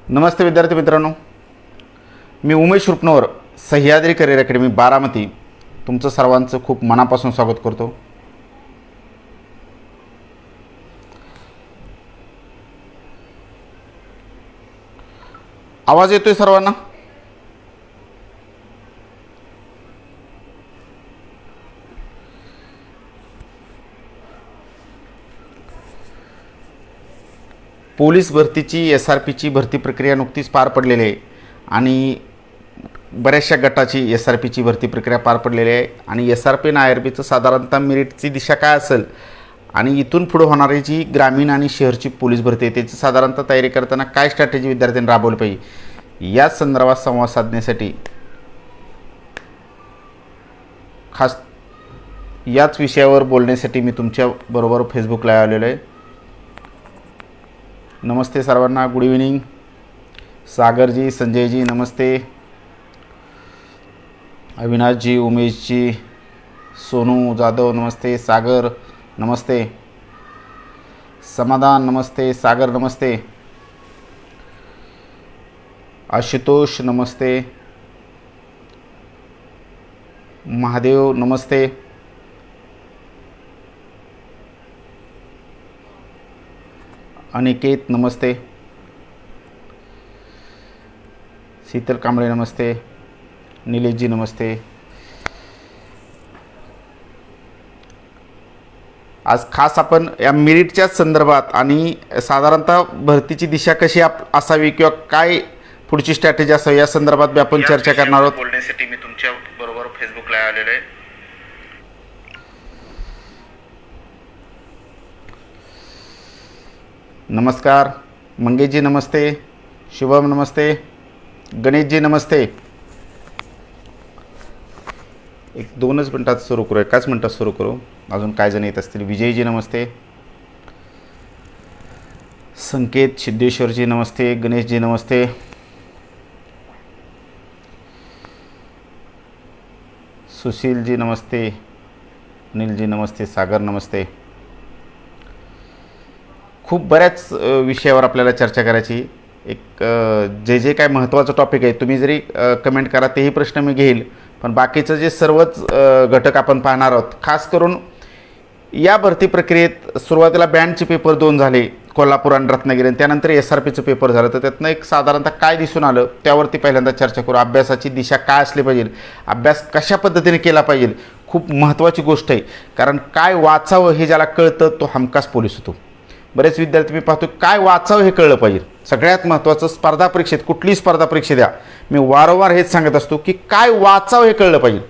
नमस्ते विद्यार्थी मित्रांनो, मी Umesh Rupanwar, Sahyadri career academy Baramati तुमचं सर्वांचं खूप मनापासून स्वागत करतो. आवाज येतोय सर्वांना? पोलीस भरतीची SRPची भरती प्रक्रिया नुकतीच पार पडलेली आहे आणि बऱ्याचशा गटाची SRPची भरती प्रक्रिया पार पडलेली आहे आणि SRP आणि IRPचं साधारणतः मेरिटची दिशा काय असेल आणि इथून पुढे होणारी जी ग्रामीण आणि शहरची पोलीस भरती आहे त्याची साधारणतः तयारी करताना काय स्ट्रॅटेजी विद्यार्थ्यांनी राबवली पाहिजे याच संदर्भात संवाद साधण्यासाठी खास याच विषयावर बोलण्यासाठी मी तुमच्याबरोबर फेसबुक लाईव्ह आलेलो आहे. नमस्ते सर्वांना, गुड इव्हनिंग. सागरजी, संजयजी नमस्ते, अविनाशजी, उमेशजी, सोनू जाधव नमस्ते, सागर नमस्ते, समाधान नमस्ते, सागर नमस्ते, आशुतोष नमस्ते, महादेव नमस्ते, अनिकेत नमस्ते, शीतल कांबळे नमस्ते, निलेशजी नमस्ते. आज खास आपण या मेरिटच्या संदर्भात आणि साधारणतः भरतीची दिशा कशी असावी किंवा काय पुढची स्ट्रॅटेजी असावी या संदर्भात आपण चर्चा करणार आहोत. बोलण्यासाठी मी तुमच्या बरोबर फेसबुक लाईव्ह आलेलो आहे. नमस्कार मंगेशजी नमस्ते, शुभम नमस्ते, गणेशजी नमस्ते. एक 2च मिनटात सुरू करू, एकाच मिनटात सुरू करू, अजून काय जण येत असतील. विजयजी नमस्ते, संकेत सिद्धेश्वरजी नमस्ते, गणेशजी नमस्ते, सुशीलजी नमस्ते, अनिलजी नमस्ते, सागर नमस्ते. खूप बऱ्याच विषयावर आपल्याला चर्चा करायची. एक जे काय महत्त्वाचं टॉपिक आहे तुम्ही जरी कमेंट करा तेही प्रश्न मी घेईल, पण बाकीचं जे सर्वच घटक आपण पाहणार आहोत. खास करून या भरती प्रक्रियेत सुरुवातीला बँडचे पेपर 2 झाले, कोल्हापूर आणि रत्नागिरी, आणि त्यानंतर SRPचं पेपर झालं. तर त्यातनं एक साधारणतः काय दिसून आलं त्यावरती पहिल्यांदा चर्चा करू. अभ्यासाची दिशा काय असली पाहिजे, अभ्यास कशा पद्धतीने केला पाहिजे, खूप महत्त्वाची गोष्ट आहे. कारण काय वाचावं हे ज्याला कळतं तो हमखास पोलीस होतो. बरेच विद्यार्थी मी पाहतो काय वाचावं हे कळलं पाहिजे. सगळ्यात महत्त्वाचं स्पर्धा परीक्षेत, कुठलीही स्पर्धा परीक्षा द्या, मी वारंवार हेच सांगत असतो की काय वाचावं हे कळलं पाहिजे.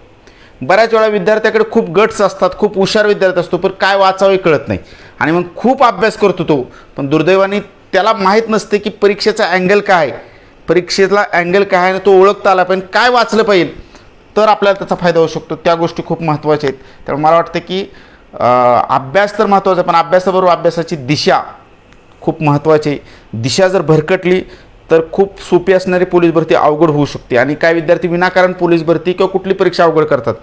बऱ्याच वेळा विद्यार्थ्याकडे खूप गट्स असतात, खूप हुशार विद्यार्थी असतो, पण काय वाचावं हे कळत नाही आणि मग खूप अभ्यास करतो तो, पण दुर्दैवाने त्याला माहीत नसते की परीक्षेचा अँगल काय आहे, परीक्षेतला अँगल काय आहे तो ओळखता आला पाहिजे. काय वाचलं पाहिजे तर आपल्याला त्याचा फायदा होऊ शकतो. त्या गोष्टी खूप महत्त्वाच्या आहेत. त्यामुळे मला वाटतं की अभ्यास तर महत्त्वाचा, पण अभ्यासाबरोबर अभ्यासाची दिशा खूप महत्त्वाची आहे. दिशा जर भरकटली तर खूप सोपी असणारी पोलीस भरती अवघड होऊ शकते. आणि काय विद्यार्थी विनाकारण पोलीस भरती किंवा कुठली परीक्षा अवघड करतात.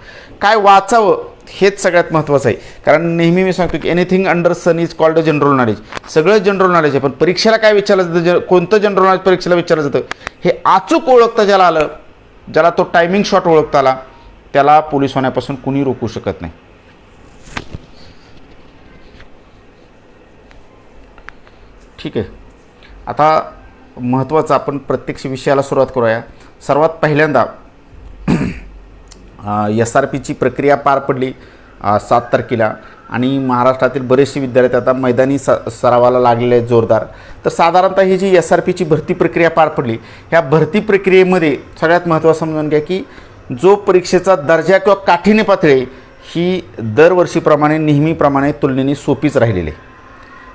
काय वाचावं हेच सगळ्यात महत्त्वाचं आहे. कारण नेहमी मी सांगतो की anything under sun is called general knowledge. सगळं जनरल नॉलेज आहे, पण परीक्षेला काय विचारलं जातं, कोणतं जनरल नॉलेज परीक्षेला विचारलं जातं हे अचूक ओळखता ज्याला आलं, ज्याला तो टायमिंग शॉट ओळखता आला, त्याला पोलीस होण्यापासून कुणी रोखू शकत नाही. ठीक आहे, आता महत्त्वाचं आपण प्रत्यक्ष विषयाला सुरुवात करूया. सर्वात पहिल्यांदा SRPची प्रक्रिया पार पडली 7 तारखेला आणि महाराष्ट्रातील बरेचसे विद्यार्थी आता मैदानी सरावाला लागलेले आहेत जोरदार. तर साधारणतः ही जी SRPची भरती प्रक्रिया पार पडली, ह्या भरती प्रक्रियेमध्ये सगळ्यात महत्त्वाचं समजून घ्या की जो परीक्षेचा दर्जा किंवा काठिण्य पातळी ही दरवर्षीप्रमाणे नेहमीप्रमाणे तुलनेने सोपीच राहिलेली आहे.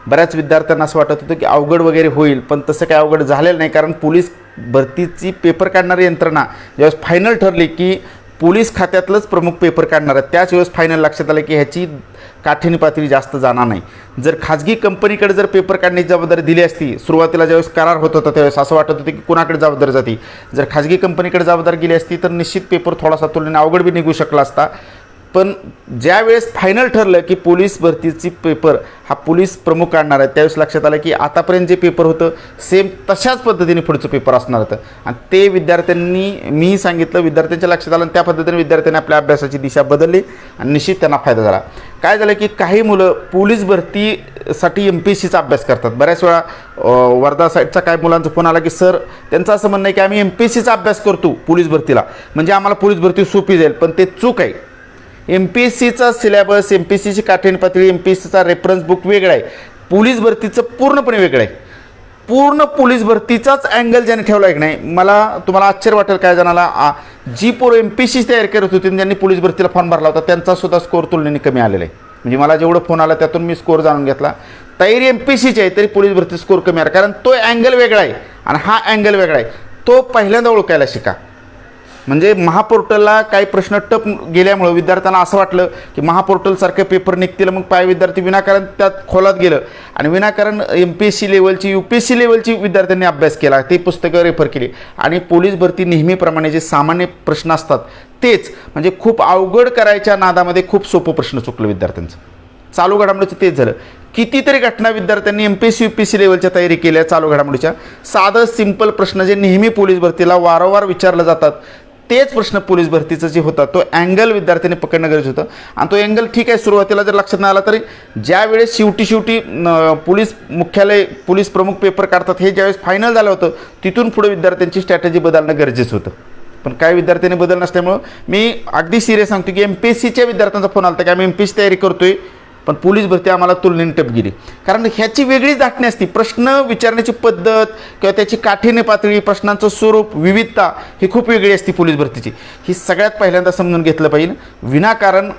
बऱ्याच विद्यार्थ्यांना असं वाटत होतं की अवघड वगैरे होईल, पण तसं काय अवघड झालेलं नाही. कारण पोलीस भरतीची पेपर काढणारी यंत्रणा ज्यावेळेस फायनल ठरली की पोलीस खात्यातलंच प्रमुख पेपर काढणार आहे, त्याच वेळेस फायनल लक्षात आलं की ह्याची काठिण्य पातळी जास्त जाणार नाही. जर खाजगी कंपनीकडे जर पेपर काढण्याची जबाबदारी दिली असती, सुरुवातीला ज्यावेळेस करार होत होता त्यावेळेस असं वाटत होतं की कुणाकडे जबाबदारी जाती, जर खाजगी कंपनीकडे जबाबदारी गेली असती तर निश्चित पेपर थोडासा तुलनेने अवघड बी निघू शकला असता. पण ज्या वेळेस फायनल ठरलं की पोलीस भरतीची पेपर हा पोलीस प्रमुख काढणार आहे, त्यावेळेस लक्षात आलं की आतापर्यंत जे पेपर होतं सेम तशाच पद्धतीने पुढचं पेपर असणार होतं. आणि ते विद्यार्थ्यांनी, मी सांगितलं, विद्यार्थ्यांच्या लक्षात आलं आणि त्या पद्धतीने विद्यार्थ्यांनी आपल्या अभ्यासाची दिशा बदलली आणि निश्चित त्यांना फायदा झाला. काय झालं की काही मुलं पोलीस भरतीसाठी MPSCचा अभ्यास करतात. बऱ्याच वेळा वर्धा साईडचा काय मुलांचा फोन आला की सर, त्यांचं असं म्हणणं आहे की आम्ही MPSCचा अभ्यास करतो पोलीस भरतीला, म्हणजे आम्हाला पोलीस भरती सोपी जाईल. पण ते चूक आहे. MPSCचा सिलेबस, MPSCची काठीण पातळी, MPSCचा रेफरन्स बुक वेगळा आहे, पोलीस भरतीचं पूर्णपणे वेगळं आहे. पूर्ण पोलीस भरतीचाच अँगल ज्याने ठेवला आहे की नाही, मला तुम्हाला आश्चर्य वाटेल काय जणाला, जी पोरं MPSC तयारी करत होती ज्यांनी पोलीस भरतीला फॉर्म भरला होता त्यांचासुद्धा स्कोअर तुलनेने कमी आलेला आहे. म्हणजे मला जेवढं फोन आला त्यातून मी स्कोअर जाणून घेतला. तयारी MPSCची आहे तरी पोलीस भरती स्कोअर कमी आहे, कारण तो अँगल वेगळा आहे आणि हा अँगल वेगळा आहे. तो पहिल्यांदा ओळखायला शिका. म्हणजे महापोर्टलला काही प्रश्न टप गेल्यामुळं विद्यार्थ्यांना असं वाटलं की महापोर्टलसारखे पेपर निघतील, मग पाय विद्यार्थी विनाकारण त्यात खोलात गेलं आणि विनाकारण MPSC लेवलची, UPSC लेवलची विद्यार्थ्यांनी अभ्यास केला, ते पुस्तकं रेफर केली आणि पोलीस भरती नेहमीप्रमाणे जे सामान्य प्रश्न असतात तेच, म्हणजे खूप अवघड करायच्या नादामध्ये खूप सोपं प्रश्न चुकलं विद्यार्थ्यांचं. चालू घडामोडीचं तेच झालं. कितीतरी घटना विद्यार्थ्यांनी MPSC UPSC लेवलच्या तयारी केल्या चालू घडामोडीच्या. साधं सिंपल प्रश्न जे नेहमी पोलीस भरतीला वारंवार विचारलं जातात तेच प्रश्न पोलीस भरतीचं जे होता तो अँगल विद्यार्थ्यांनी पकडणं गरजेचं होतं. आणि तो अँगल ठीक आहे, सुरुवातीला जर लक्षात नाही आला तरी ज्यावेळेस शेवटी पोलीस मुख्यालय, पोलीस प्रमुख पेपर काढतात हे ज्यावेळेस फायनल झालं होतं तिथून पुढे विद्यार्थ्यांची स्ट्रॅटेजी बदलणं गरजेचं होतं. पण काही विद्यार्थ्यांनी बदल नसल्यामुळं मी अगदी सिरियस सांगतो की MPSCच्या विद्यार्थ्यांचा फोन आला होता की आम्ही MPSC तयारी करतोय पण पोलीस भरती आम्हाला तुलनेने टप गेली. कारण ह्याची वेगळीच धाटणी असते. प्रश्न विचारण्याची पद्धत किंवा त्याची काठीण्य पातळी, प्रश्नांचं स्वरूप, विविधता ही खूप वेगळी असते पोलीस भरतीची. ही सगळ्यात पहिल्यांदा समजून घेतलं पाहिजे. विनाकारण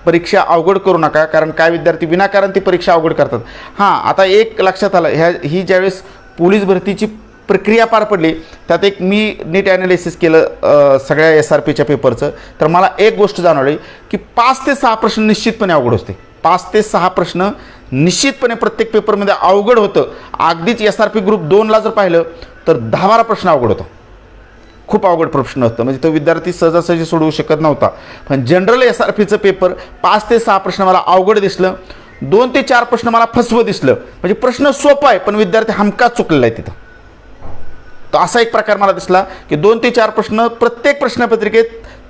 परीक्षा अवघड करू नका, कारण काय विद्यार्थी विनाकारण ती परीक्षा अवघड करतात. हां, आता एक लक्षात आलं, ही ज्यावेळेस पोलीस भरतीची प्रक्रिया पार पडली त्यात एक मी नीट ॲनालिसिस केलं सगळ्या SRPच्या पेपरचं, तर मला एक गोष्ट जाणवली की 5 ते 6 प्रश्न निश्चितपणे अवघड असते. 5 ते 6 प्रश्न निश्चितपणे प्रत्येक पेपरमध्ये अवघड होतं. अगदीच SRP ग्रुप 2ला जर पाहिलं तर 10-12 प्रश्न अवघड होतं. खूप अवघड प्रश्न होतं, म्हणजे तो विद्यार्थी सहजासहजी सोडवू शकत नव्हता. पण जनरल SRPचं पेपर 5 ते 6 प्रश्न मला अवघड दिसलं. 2 ते 4 प्रश्न मला फसवं दिसलं. म्हणजे प्रश्न सोपा आहे पण विद्यार्थी हमखास चुकलेला आहे तिथं. तो असा एक प्रकार मला दिसला की 2 ते 4 प्रश्न प्रत्येक प्रश्नपत्रिकेत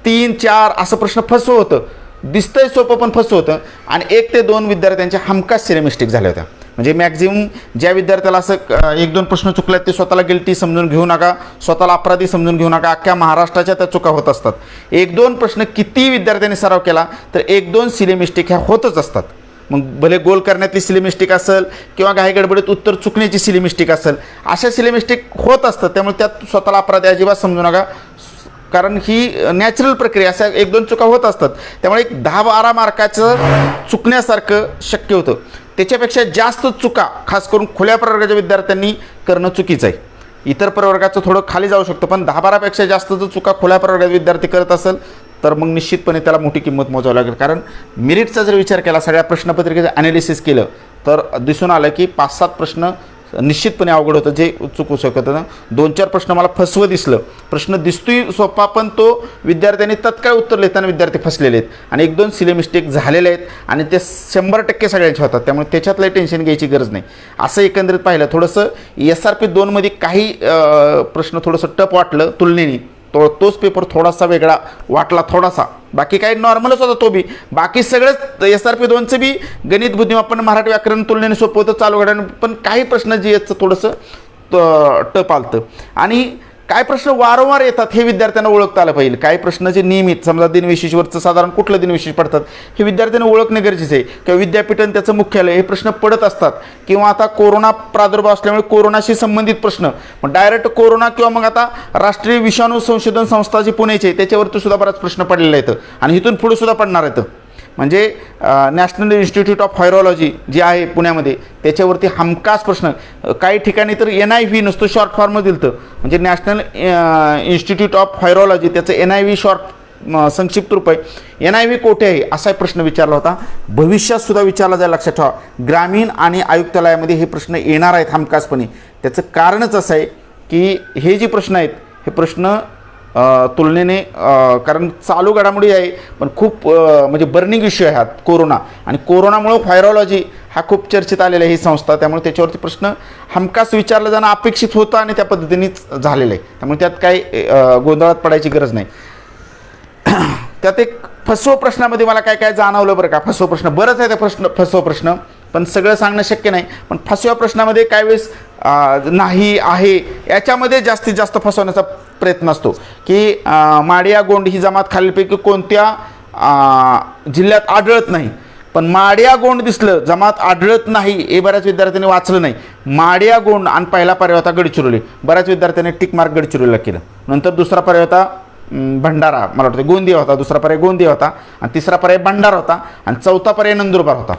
3-4 असं प्रश्न फसवं होतं. दिसतंय सोपं पण फसवं होतं. आणि 1 ते 2 विद्यार्थ्यांच्या हमखास सिले मिस्टेक झाल्या होत्या. म्हणजे मॅक्झिमम ज्या विद्यार्थ्याला असं 1-2 प्रश्न चुकले ते स्वतःला गिल्टी समजून घेऊ नका, स्वतःला अपराधी समजून घेऊ नका. अख्ख्या महाराष्ट्राच्या त्या चुका होत असतात. 1-2 प्रश्न किती विद्यार्थ्यांनी सराव केला तर 1-2 सिले मिस्टेक ह्या होतच असतात. मग भले गोल करण्यातली सिली मिस्टेक असेल किंवा घाई गडबडीत उत्तर चुकण्याची सिली मिस्टेक असेल, अशा सिली मिस्टेक होत असतात. त्यामुळे त्यात स्वतःला अपराधी अजिबात समजू नका, कारण ही नॅचरल प्रक्रिया. अशा 1-2 चुका होत असतात. त्यामुळे एक 10-12 मार्काचं चुकण्यासारखं शक्य होतं. त्याच्यापेक्षा जास्त चुका खास करून खुल्या प्रवर्गाच्या विद्यार्थ्यांनी करणं चुकीचं आहे. इतर प्रवर्गाचं थोडं खाली जाऊ शकतो, पण 10-12पेक्षा जास्त जर चुका खुल्या प्रवर्गाचे विद्यार्थी करत असेल तर मग निश्चितपणे त्याला मोठी किंमत मोजावी लागेल. कारण मेरिटचा जर विचार केला, सगळ्या प्रश्नपत्रिकेचं ॲनालिसिस केलं तर दिसून आलं की 5-7 प्रश्न निश्चितपणे अवघड होतं जे चुकू शकत होतं. 2-4 प्रश्न मला फसवं दिसलं. प्रश्न दिसतोय सोपा पण तो विद्यार्थ्यांनी तत्काळ उत्तर लिहिताना विद्यार्थी फसलेले आहेत आणि 1-2 सिले मिस्टेक झालेले आहेत आणि ते 100% सगळ्यांचे होतात. त्यामुळे त्याच्यातलं टेन्शन घ्यायची गरज नाही. असं एकंदरीत पाहिलं थोडंसं SRP 2मध्ये काही प्रश्न थोडंसं टफ वाटलं तुलनेने. तोच पेपर थोडासा वेगळा वाटला थोडासा, बाकी काही नॉर्मलच होता तो बी. बाकी सगळंच SRP 2चं बी गणित, बुद्धिमापन, मराठी व्याकरण तुलनेने सोपं होतं चालू घडानं. पण काही प्रश्न GSचं थोडंसं टप आलतं. आणि काय प्रश्न वारंवार येतात हे विद्यार्थ्यांना ओळखता आलं पाहिजे. काही प्रश्न जे नियमित, समजा दिनविशेषवरचं साधारण कुठलं दिनविशेष पडतात हे विद्यार्थ्यांना ओळखणं गरजेचं आहे. किंवा विद्यापीठन त्याचं मुख्यालय हे प्रश्न पडत असतात. किंवा आता कोरोना प्रादुर्भाव असल्यामुळे कोरोनाशी संबंधित प्रश्न, मग डायरेक्ट कोरोना किंवा मग आता राष्ट्रीय विषाणू संशोधन संस्था जी पुण्याची आहे त्याच्यावरती सुद्धा बराच प्रश्न पडलेले आहेत आणि इथून पुढे सुद्धा पडणार आहेत. म्हणजे नॅशनल इन्स्टिट्यूट ऑफ व्हायरॉलॉजी जी आहे पुण्यामध्ये त्याच्यावरती हमखास प्रश्न. काही ठिकाणी तर NIV नुसतं शॉर्ट फॉर्म दिलं होतं, म्हणजे नॅशनल इन्स्टिट्यूट ऑफ व्हायरॉलॉजी, त्याचं NIV शॉर्ट संक्षिप्त रूप आहे. NIV कोठे आहे असा प्रश्न विचारला होता. भविष्यात सुद्धा विचारला जाईल, लक्षात ठेवा. ग्रामीण आणि आयुक्तालयामध्ये हे प्रश्न येणार आहेत हमखासपणे. त्याचं कारणच असं आहे की हे जे प्रश्न आहेत हे प्रश्न तुलनेने कारण चालू घडामोडी आहे पण खूप म्हणजे बर्निंग इश्यू आहे हा कोरोना, आणि कोरोनामुळं व्हायरॉलॉजी हा खूप चर्चेत आलेला आहे ही संस्था, त्यामुळे त्याच्यावरती प्रश्न हमखास विचारलं जाणं अपेक्षित होतं आणि त्या पद्धतीनेच झालेलं आहे, त्यामुळे त्यात काही गोंधळात पडायची गरज नाही. त्यात एक फसव प्रश्नामध्ये मला काय काय जाणवलं बरं का. फसव प्रश्न बरंच आहे त्या फसव प्रश्न, पण सगळं सांगणं शक्य नाही. पण फसव्या प्रश्नामध्ये काही वेळेस नाही आहे याच्यामध्ये जास्तीत जास्त फसवण्याचा प्रयत्न असतो की माडिया गोंड ही जमात खालीलपैकी कोणत्या जिल्ह्यात आढळत नाही. पण माडिया गोंड दिसलं, जमात आढळत नाही हे बऱ्याच विद्यार्थ्यांनी वाचलं नाही. माडिया गोंड आणि पहिला पर्याय होता गडचिरोली, बऱ्याच विद्यार्थ्यांनी टिक मार्क गडचिरोलीला केलं. नंतर दुसरा पर्याय होता भंडारा, मला वाटतं गोंदिया होता, दुसरा पर्याय गोंदिया होता, आणि तिसरा पर्याय भंडारा होता, आणि चौथा पर्याय नंदुरबार होता.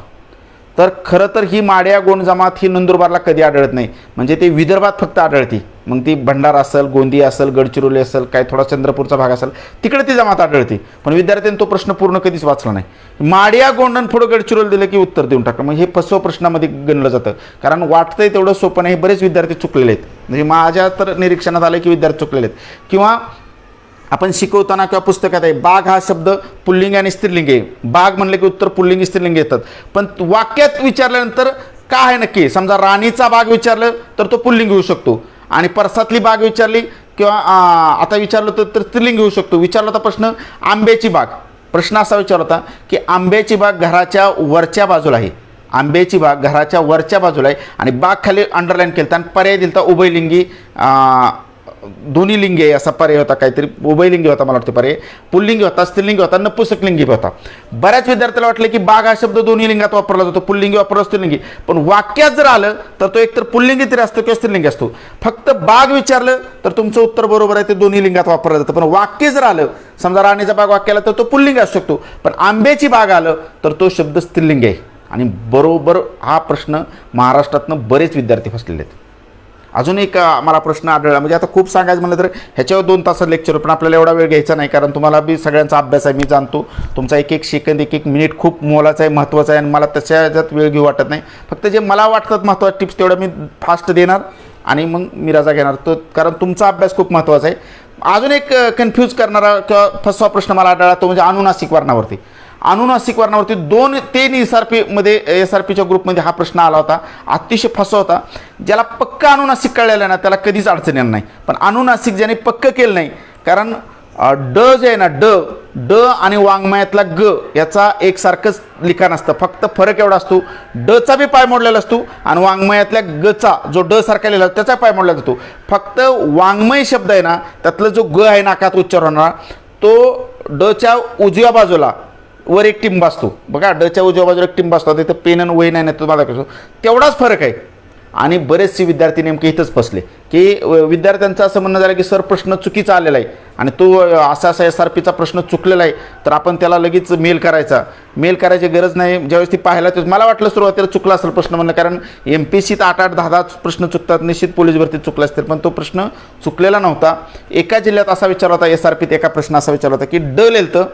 तर खरं तर ही माडिया गोंड जमात ही नंदुरबारला कधी आढळत नाही, म्हणजे ते विदर्भात फक्त आढळती. मग ती भंडारा असेल, गोंदिया असेल, गडचिरोली असेल, काय थोडा चंद्रपूरचा भाग असेल, तिकडे ती जमात आढळते. पण विद्यार्थ्यांनी तो प्रश्न पूर्ण कधीच वाचला नाही. माडिया गोंडन पुढं गडचिरोली दिलं की उत्तर देऊन टाकलं. मग हे फसव प्रश्नामध्ये गणलं जातं, कारण वाटतंय तेवढं सोपं नाही. बरेच विद्यार्थी चुकलेले आहेत, म्हणजे माझ्या तर निरीक्षणात आलं की विद्यार्थी चुकलेले आहेत. किंवा आपण शिकवताना किंवा पुस्तकात आहे बाग हा शब्द पुल्लिंग आणि स्त्रीलिंग आहे. बाग म्हणलं की उत्तर पुल्लिंग स्त्रीलिंग येतात, पण वाक्यात विचारल्यानंतर काय आहे नक्की. समजा राणीचा बाग विचारलं तर तो पुल्लिंग येऊ शकतो, आणि परसातली बाग विचारली किंवा आता विचारलं तर स्त्रीलिंग येऊ शकतो. विचारला होता प्रश्न आंब्याची बाग, प्रश्न असा विचारला होता की आंब्याची बाग घराच्या वरच्या बाजूला आहे, आंब्याची बाग घराच्या वरच्या बाजूला आहे, आणि बाग खाली अंडरलाईन केलं आणि पर्याय दिला होता उभयलिंगी दोन्ही लिंगी आहे असा पर्याय होता, काहीतरी उभयलिंगी होता मला वाटतं पर्याय, पुल्लिंगी होता, स्त्रीलिंगी होता, नपुंसकलिंगी होता. बऱ्याच विद्यार्थ्याला वाटलं की बाग हा शब्द दोन्ही लिंगात वापरला जातो, पुल्लिंगी वापरला स्त्रीलिंगी, पण वाक्यात जर आलं तर तो एकतर पुल्लिंगी तरी असतो किंवा स्त्रीलिंगी असतो. फक्त बाग विचारलं तर तुमचं उत्तर बरोबर आहे, ते दोन्ही लिंगात वापरलं जातं. पण वाक्य जर आलं, समजा राणीचा बाग वाक्याला तर तो पुल्लिंग असू शकतो, पण आंब्याची बाग आलं तर तो शब्द स्त्रीलिंगी आहे. आणि बरोबर हा प्रश्न महाराष्ट्रातनं बरेच विद्यार्थी फसलेले आहेत. अजून एक मला प्रश्न आढळला, म्हणजे आता खूप सांगायचं म्हणलं तर ह्याच्यावर 2 तास लेक्चर, पण आपल्याला एवढा वेळ घ्यायचा नाही, कारण तुम्हाला बी सगळ्यांचा अभ्यास आहे, मी जाणतो. तुमचा एक एक सेकंद, एक एक मिनिट खूप मोलाचा आहे, महत्त्वाचा आहे, आणि मला त्याच्या ह्याच्यात वेळ घेऊ वाटत नाही. फक्त जे मला वाटतात महत्त्वाचे टिप्स तेवढ्या मी फास्ट देणार आणि मग मी रजा घेणार, तर कारण तुमचा अभ्यास खूप महत्त्वाचा आहे. अजून एक कन्फ्यूज करणारा किंवा फसवा प्रश्न मला आढळला, तो म्हणजे अनुनासिक वर्णावरती. अनुनासिक वर्णावरती 2-3 SRPमध्ये SRPच्या ग्रुपमध्ये हा प्रश्न आला होता, अतिशय फसवा होता. ज्याला पक्का अनुनासिक कळलेलं ना त्याला कधीच अडचण येणार नाही, पण अनुनासिक ज्याने पक्क केलं नाही, कारण ड जे आहे ना, ड आणि वाङ्मयातला ग याचा एकसारखंच लिखाण असतं, फक्त फरक एवढा असतो, डचा बी पाय मोडलेला असतो आणि वाङ्मयातल्या गचा जो ड सारखा लिहिला त्याचा पाय मोडला जातो. फक्त वाङ्मय शब्द आहे ना त्यातला जो ग आहे नाकात उच्चार होणारा, तो डच्या उजव्या बाजूला वर एक टिंब असतो बघा, डच्या उजव्या बाजूला एक टिंब असतो, तिथं पेन आणि वही नाही तुम्हाला कसं, तेवढाच फरक आहे. आणि बरेचसे विद्यार्थी नेमके इथंच फसले की विद्यार्थ्यांचं असं म्हणणं झालं की सर प्रश्न चुकीचा आलेला आहे आणि तो असा SRPचा प्रश्न चुकलेला आहे, तर आपण त्याला लगेच मेल करायची गरज नाही. ज्यावेळेस ती पाहायला मला वाटलं सुरुवातीला चुकला असेल प्रश्न म्हणलं, कारण MPSCत 8-8, 10-10 प्रश्न चुकतात, निश्चित पोलीस भरतीत चुकला असतील, पण तो प्रश्न चुकलेला नव्हता. एका जिल्ह्यात असा विचारला होता SRPत, एका प्रश्न असा विचारला होता की ड लिहिलं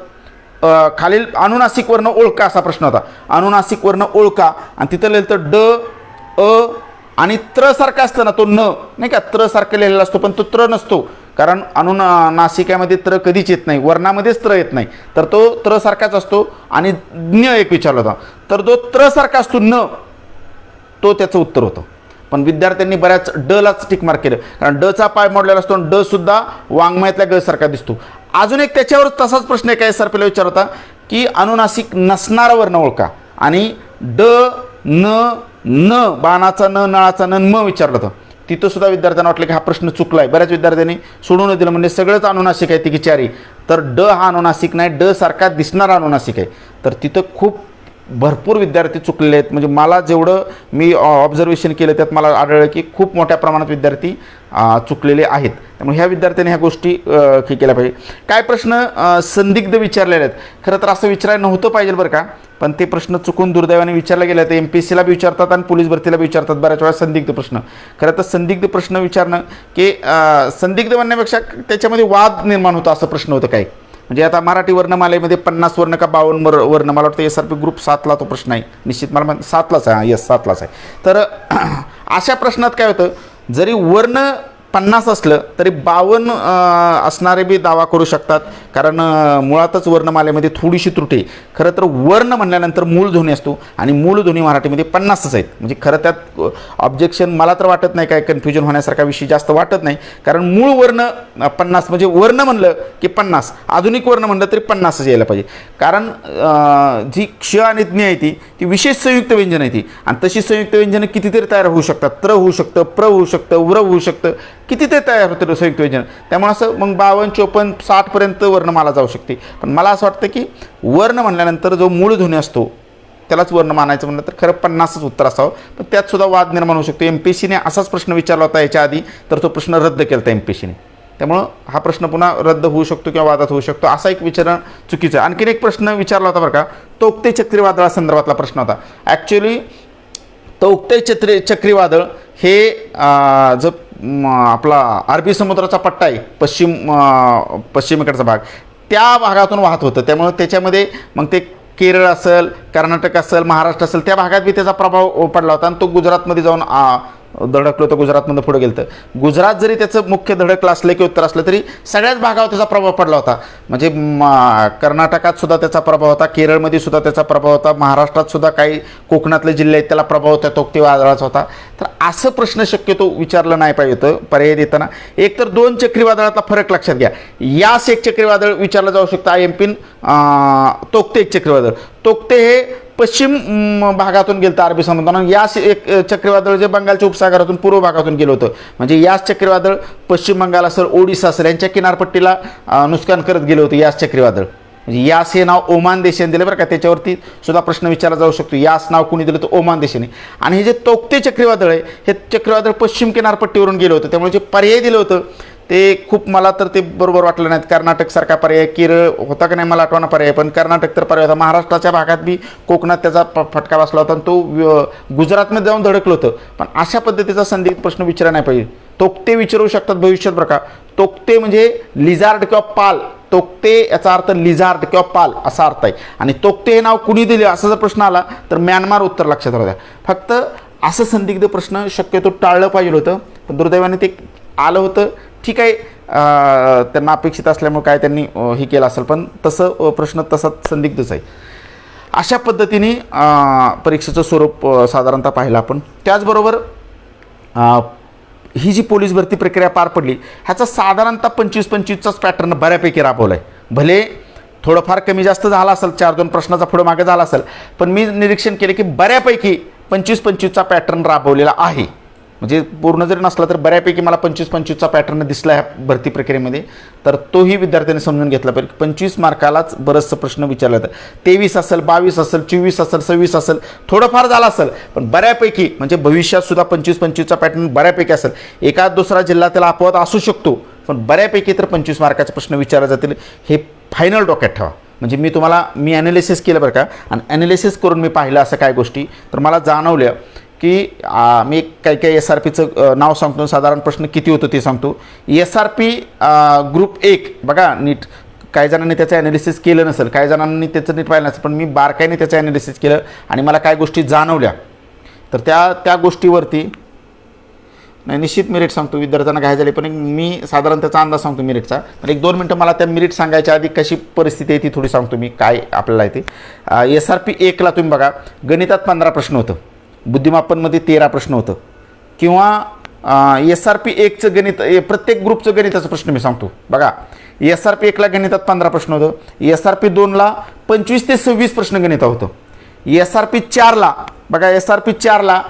खालील अनुनासिक वर्ण ओळखा असा प्रश्न होता. अनुनासिक वर्ण ओळखा, आणि तिथं लिहिलं ड अ आणि त्र सारखा असतं ना, तो न नाही का त्र सारखं लिहिलेला असतो, पण तो त्र नसतो, कारण अनुनासिकामध्ये त्र कधीच येत नाही, वर्णामध्येच त्र येत नाही, तर तो त्र सारखाच असतो. आणि ज्ञ एक विचारला होता, तर तो त्र सारखा असतो न, तो त्याचं उत्तर होतं. पण विद्यार्थ्यांनी बऱ्याच डलाच टिक मार्क केलं, कारण डचा पाय मोडलेला असतो आणि ड सुद्धा वाङ्मयातल्या ग सारखा दिसतो. अजून एक त्याच्यावर तसाच प्रश्न एक SRPला विचार होता की अनुनासिक नसणारा वर्ण ओळखा, आणि ड न बाणाचा न, नळाचा न, म विचारलं होतं. तिथं सुद्धा विद्यार्थ्यांना वाटलं की हा प्रश्न चुकला आहे. बऱ्याच विद्यार्थ्यांनी सोडून दिलं, म्हणजे सगळंच अनुनासिक आहे ती चारी, तर ड हा अनुनासिक नाही, ड सारखा दिसणारा अनुनासिक आहे. तर तिथं खूप भरपूर विद्यार्थी चुकलेले आहेत, म्हणजे मला जेवढं मी ऑब्झर्वेशन केलं त्यात मला आढळलं की खूप मोठ्या प्रमाणात विद्यार्थी चुकलेले आहेत. त्यामुळे ह्या विद्यार्थ्यांनी ह्या गोष्टी केल्या पाहिजे. काय प्रश्न संदिग्ध विचारलेले आहेत, खरं तर असं विचारायला नव्हतं पाहिजे बरं का, पण ते प्रश्न चुकून दुर्दैवाने विचारले गेले. तर MPSCला बी विचारतात आणि पोलीस भरतीला बी विचारतात बऱ्याच वेळा संदिग्ध प्रश्न. खरं तर संदिग्ध प्रश्न विचारणं की संदिग्ध म्हणण्यापेक्षा त्याच्यामध्ये वाद निर्माण होतो असं प्रश्न होतं काय. म्हणजे आता मराठी वर्णमालेमध्ये 50 वर्ण का 52 वर्ण, मला वाटतं SRP ग्रुप 7ला तो प्रश्न आहे, निश्चित मला 7लाच आहे, 7लाच आहे. तर अशा प्रश्नात काय होतं, जरी वर्ण 50 असलं तरी 52 असणारे बी दावा करू शकतात, कारण मुळातच वर्णमालेमध्ये थोडीशी त्रुटी आहे. खरं तर वर्ण म्हणल्यानंतर मूळध्वनी असतो आणि मूळध्वनी मराठीमध्ये 50च आहेत. म्हणजे खरं त्यात ऑब्जेक्शन मला तर वाटत नाही, काय कन्फ्युजन होण्यासारखा विषय जास्त वाटत नाही, कारण मूळ वर्ण 50 म्हणजे वर्ण म्हणलं की 50, आधुनिक वर्ण म्हणलं तरी 50च यायला पाहिजे. कारण जी क्ष आणि ज्ञ आहे ती विशेष संयुक्त व्यंजन आहे ती, आणि तशी संयुक्त व्यंजनं कितीतरी तयार होऊ शकतात. त्र होऊ शकतं, प्र होऊ शकतं, व्र होऊ शकतं, किती ते तयार होतं संयुक्त व्यंजन. त्यामुळे असं मग 52, 54, 60पर्यंत वर्णमाला जाऊ शकते. पण मला असं वाटतं की वर्ण म्हणल्यानंतर जो मूळध्वनी असतो त्यालाच वर्ण मानायचं म्हणलं तर खरं 50च उत्तर असावं. पण त्यात सुद्धा वाद निर्माण होऊ शकतो. MPSCने असाच प्रश्न विचारला होता याच्या आधी, तर तो प्रश्न रद्द केला होता MPSCने. त्यामुळं हा प्रश्न पुन्हा रद्द होऊ शकतो किंवा वादात होऊ शकतो, असा एक विचारण चुकीचं आहे. आणखीन एक प्रश्न विचारला होता बरं का, तोक्ते चक्रीवादळासंदर्भातला प्रश्न होता. ॲक्च्युली तोक्ते चक्रीवादळ हे जो आपला अरबी समुद्राचा पट्टा आहे, पश्चिमेकडचा भाग, त्या भागातून वाहत होतं. त्यामुळं त्याच्यामध्ये मग ते केरळ असेल, कर्नाटक असेल, महाराष्ट्र असेल, त्या भागात बी त्याचा प्रभाव पडला होता आणि तो गुजरातमध्ये जाऊन धडकलं होतं, गुजरातमध्ये पुढे गेलं होतं. गुजरात जरी त्याचं मुख्य धडकलं असलं की उत्तर असलं तरी सगळ्याच भागावर त्याचा प्रभाव पडला होता. म्हणजे कर्नाटकात सुद्धा त्याचा प्रभाव होता, केरळमध्ये सुद्धा त्याचा प्रभाव होता, महाराष्ट्रात सुद्धा काही कोकणातले जिल्हे आहेत त्याला प्रभाव होता, तोक्ते वादळाचा होता. तर असं प्रश्न शक्यतो विचारलं नाही पाहिजे होतं पर्याय देताना. एक तर 2 चक्रीवादळातला फरक लक्षात घ्या. यास एक चक्रीवादळ विचारलं जाऊ शकतं, IMP तोक्ते एक चक्रीवादळ. तोक्ते हे पश्चिम भागातून गेलं होतं अरबी समुद्रातून. यास एक चक्रीवादळ जे बंगालच्या उपसागरातून पूर्व भागातून गेलं होतं. म्हणजे यास चक्रीवादळ पश्चिम बंगाल असेल, ओडिसा असेल, यांच्या किनारपट्टीला नुकसान करत गेलं होतं यास चक्रीवादळ. म्हणजे यास हे नाव ओमान देशाने दिलं बरं का, त्याच्यावरती सुद्धा प्रश्न विचारला जाऊ शकतो. यास नाव कुणी दिलं तर ओमान देशाने. आणि हे जे तोक्ते चक्रीवादळ आहे हे चक्रीवादळ पश्चिम किनारपट्टीवरून गेलं होतं. त्यामुळे जे पर्याय दिलं होतं ते खूप मला तर ते बरोबर वाटलं नाहीत. कर्नाटकसारखा पर्याय, केरळ होता का नाही मला आठवणा पर्याय, पण कर्नाटक तर पर्याय होता. महाराष्ट्राच्या भागात बी कोकणात त्याचा फटका बसला होता आणि तो गुजरातमध्ये जाऊन धडकलं होतं. पण अशा पद्धतीचा संदिग्ध प्रश्न विचारला नाही पाहिजे. तोक्ते विचारू शकतात भविष्यात बरं का. तोक्ते म्हणजे लिझार्ड किंवा पाल. तोक्ते याचा अर्थ लिझार्ड किंवा पाल असा अर्थ आहे. आणि तोक्ते हे नाव कुणी दिले असा जर प्रश्न आला तर म्यानमार उत्तर लक्षात राहू द्या. फक्त असं संदिग्ध प्रश्न शक्यतो टाळलं पाहिजे होतं, पण दुर्दैवाने ते आलं होतं. ठीक आहे, त्यांना अपेक्षित असल्यामुळे काय त्यांनी हे केलं असेल, पण तसं प्रश्न तसाच संदिग्धच आहे. अशा पद्धतीने परीक्षेचं स्वरूप साधारणतः पाहिलं आपण. त्याचबरोबर ही जी पोलीस भरती प्रक्रिया पार पडली ह्याचा साधारणतः 25-25चाच पॅटर्न बऱ्यापैकी राबवला आहे. भले थोडंफार कमी जास्त झाला असेल, 4-2 प्रश्नाचा पुढं मागे झाला असेल, पण मी निरीक्षण केले की बऱ्यापैकी 25-25चा पॅटर्न राबवलेला आहे. म्हणजे पूर्ण जरी नसला तर बऱ्यापैकी मला 25-25चा पॅटर्न दिसला ह्या भरती प्रक्रियेमध्ये. तर तोही विद्यार्थ्यांनी समजून घेतला पाहिजे. 25 मार्कालाच बरंचसं प्रश्न विचारलं जातं. 23 असेल, 22 असेल, 24 असेल, 26 असेल, थोडंफार झालं असेल, पण बऱ्यापैकी म्हणजे भविष्यात सुद्धा 25-25चा पॅटर्न बऱ्यापैकी असेल. एखाद दुसरा जिल्हा त्याला अपवाद असू शकतो, पण बऱ्यापैकी तर 25 मार्काचे प्रश्न विचारले जातील हे फायनल डोक्यात ठेवा. म्हणजे मी ॲनालिसिस केलं बरं का, आणि ॲनालिसिस करून मी पाहिलं असं काय गोष्टी, तर मला जाणवल्या की मी काही SRPचं नाव सांगतो, साधारण प्रश्न किती होतं ते सांगतो. SRP ग्रुप 1 बघा नीट, काही जणांनी त्याचं ॲनालिसिस केलं नसेल, काही जणांनी त्याचं नीट पाहिलं नसेल, पण मी बारकाईने त्याचं ॲनालिसिस केलं आणि मला काय गोष्टी जाणवल्या, तर त्या गोष्टीवरती नाही निश्चित मेरिट सांगतो. विद्यार्थ्यांना काय झाले, पण मी साधारण त्याचा अंदाज सांगतो मेरिटचा. पण 1-2 मिनटं मला त्या मेरिट सांगायच्या आधी कशी परिस्थिती आहे ती थोडी सांगतो मी, काय आपल्याला आहे ते. SRP 1ला तुम्ही बघा, गणितात 15 प्रश्न होतं, बुद्धिमापनमध्ये 13 प्रश्न होतं. किंवा SRP 1चं गणित, प्रत्येक ग्रुपचं गणिताचं प्रश्न मी सांगतो बघा. SRP 1ला गणितात 15 प्रश्न होतं. SRP 2ला 25 ते 26 प्रश्न गणित होतं. SRP 4ला बघा, SRP 4ला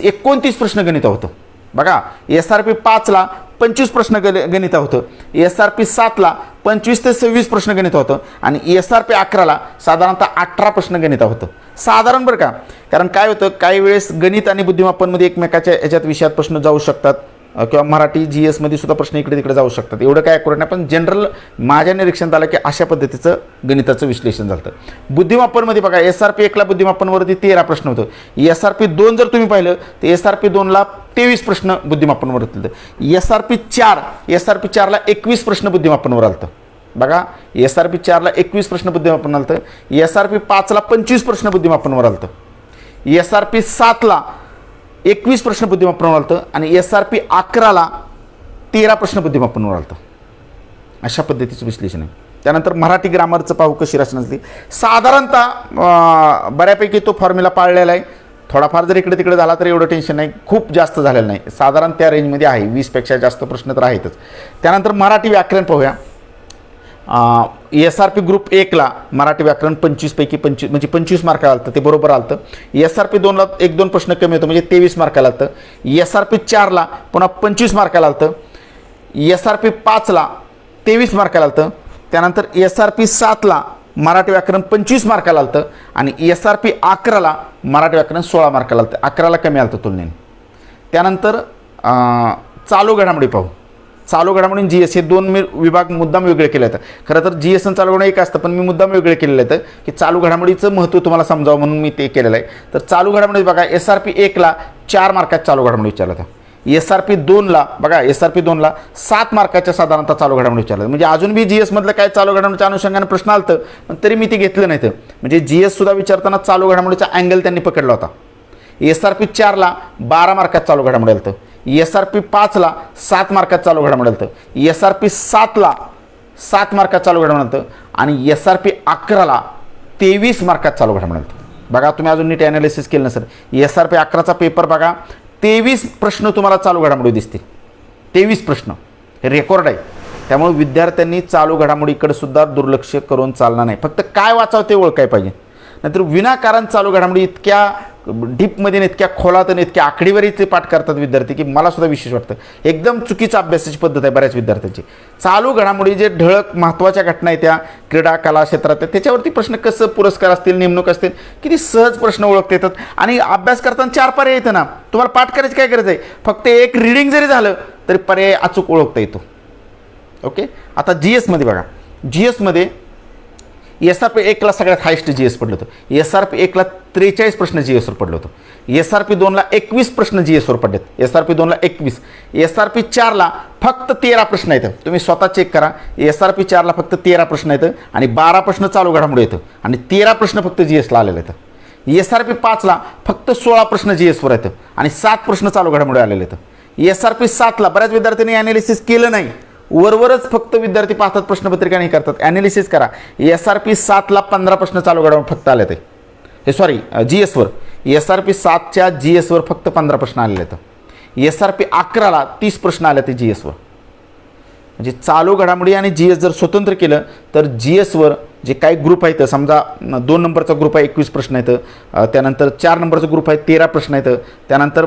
29 प्रश्न गणित होतं बघा. SRP 5ला 25 प्रश्न गणित होतं. SRP 7ला 25 ते 26 प्रश्न गणित होतं. आणि SRP 11ला साधारणतः 18 प्रश्न गणित होतं. साधारण बरं का, कारण काय होतं, काही वेळेस गणित आणि बुद्धिमापनमध्ये एकमेकाच्या याच्यात विषयात प्रश्न जाऊ शकतात, किंवा मराठी GS मध्ये सुद्धा प्रश्न इकडे तिकडे जाऊ शकतात. एवढं काय ॲक्युरेट नाही, पण जनरल माझ्या निरीक्षणात आलं की अशा पद्धतीचं गणिताचं विश्लेषण झालं. बुद्धिमापनमध्ये बघा, SRP 1ला बुद्धिमापनवरती 13 प्रश्न होतं. SRP 2 जर तुम्ही पाहिलं तर SRP 2ला 23 प्रश्न बुद्धिमापनवरती होतं. SRP 4ला 21 प्रश्न बुद्धिमापनवर आलं बघा. SRP 4ला 21 प्रश्न बुद्धिमापन आलं होतं. SRP 5ला 25 प्रश्न बुद्धिमापनवर आलं होतं. SRP 7ला 21 प्रश्न बुद्धिमापनवर आलं होतं. आणि SRP 11ला 13 प्रश्न बुद्धिमापनवर आलं. अशा पद्धतीचं विश्लेषण आहे. त्यानंतर मराठी ग्रामरचं पाहू कशी रचना असते. साधारणतः बऱ्यापैकी तो फॉर्म्युला पाळलेला आहे. थोडाफार जर इकडे तिकडे झाला तर एवढं टेन्शन नाही, खूप जास्त झालेलं नाही, साधारण त्या रेंजमध्ये आहे. 20पेक्षा जास्त प्रश्न तर आहेतच. त्यानंतर मराठी व्याकरण पाहूया. SRP ग्रुप 1ला मराठी व्याकरण 25पैकी 25 म्हणजे 25 मार्काला आलं, ते बरोबर आलं. SRP 2ला 1-2 प्रश्न कमी होतं म्हणजे 23 मार्काला आलं. SRP 4ला पुन्हा 25 मार्काला आलं. SRP 5ला 23 मार्काला आलं. त्यानंतर SRP 7ला मराठी व्याकरण 25 मार्काला आलं आणि SRP 11ला मराठी व्याकरण 16 मार्काला आलं. 11ला कमी आलं तुलनेने. त्यानंतर चालू घडामोडी पाहू. चालू घडामोडी GS हे 2 विभाग मुद्दाम वेगळे केले आहेत. खरं तर GS आणि चालू घडामोडी एक असतं, पण मी मुद्दाम वेगळे केलेलं आहे की चालू घडामोडीचं महत्त्व तुम्हाला समजावं म्हणून मी ते केलेलं आहे. तर चालू घडामोडी बघा, SRP 1ला 4 मार्कात चालू घडामोडी विचारलं होतं. SRP 2ला बघा, SRP 2ला 7 मार्काच्या साधारणतः चालू घडामोडी विचारलं. म्हणजे अजून बी GS मधलं काय चालू घडामोडीच्या अनुषंगाने प्रश्न आलं, पण तरी मी ते घेतलं नाही. म्हणजे GS सुद्धा विचारताना चालू घडामोडीचा अँगल त्यांनी पकडला होता. SRP 4ला 12 मार्कात चालू घडामोडी आलं. SRP 5ला 7 मार्कात चालू घडामोडी आलं. SRP 7ला 7 मार्कात चालू घडामोडी आलं आणि SRP 11ला 23 मार्कात चालू घडामोडी आलं. बघा, तुम्ही अजून नीट ॲनालिसिस केलं नसेल. SRP 11चा पेपर बघा, 23 प्रश्न तुम्हाला चालू घडामोडी दिसतील. 23 प्रश्न हे रेकॉर्ड आहे. त्यामुळे विद्यार्थ्यांनी चालू घडामोडीकडे सुद्धा दुर्लक्ष करून चालणार नाही. फक्त काय वाचावं ते ओळखाय पाहिजे. नाहीतर विनाकारण चालू घडामोडी इतक्या डीपमध्ये इतक्या खोलात आणि इतक्या आकडेवारीचे पाठ करतात विद्यार्थी की मला सुद्धा विशेष वाटतं. एकदम चुकीचा अभ्यासाची पद्धत आहे बऱ्याच विद्यार्थ्यांची. चालू घडामोडी जे ठळक महत्त्वाच्या घटना आहेत त्या क्रीडा कला क्षेत्रात त्याच्यावरती प्रश्न कसं पुरस्कार असतील, नेमणूक असतील, किती सहज प्रश्न ओळखता येतात. आणि अभ्यास करताना 4 पर्याय येतं ना, तुम्हाला पाठ करायची काय गरज आहे, फक्त एक रीडिंग जरी झालं तरी पर्याय अचूक ओळखता येतो. ओके. आता GSमध्ये बघा, GSमध्ये SRP 1ला सगळ्यात हायस्ट GS पडलं होतं. SRP 1ला 43 प्रश्न GSवर पडलं होतं. SRP 2ला 21 प्रश्न GSवर पडलेत. SRP 2ला 21. SRP 4ला फक्त 13 प्रश्न येतं. तुम्ही स्वतः चेक करा. SRP 4ला फक्त 13 प्रश्न येतं आणि 12 प्रश्न चालू घडामोडी येतं आणि 13 प्रश्न फक्त GSला आलेले येतं. SRP 5ला फक्त 16 प्रश्न GSवर येतं आणि 7 प्रश्न चालू घडामोडी आलेले येतं. SRP 7ला बऱ्याच विद्यार्थ्यांनी ॲनालिसिस केलं नाही, वरवरच फक्त विद्यार्थी पाहतात, प्रश्नपत्रिका नाही करतात. ॲनालिसिस करा. SRP 7ला 15 प्रश्न चालू घडामोडी फक्त आले ते. हे सॉरी GSवर. SRP 7च्या GSवर फक्त 15 प्रश्न आलेले आहेत. SRP 11ला 30 प्रश्न आले ते GSवर. म्हणजे चालू घडामोडी आणि GS जर स्वतंत्र केलं तर GSवर जे काही ग्रुप आहेत, समजा 2 नंबरचा ग्रुप आहे 21 प्रश्न आहेत, त्यानंतर 4 नंबरचा ग्रुप आहे 13 प्रश्न आहेत, त्यानंतर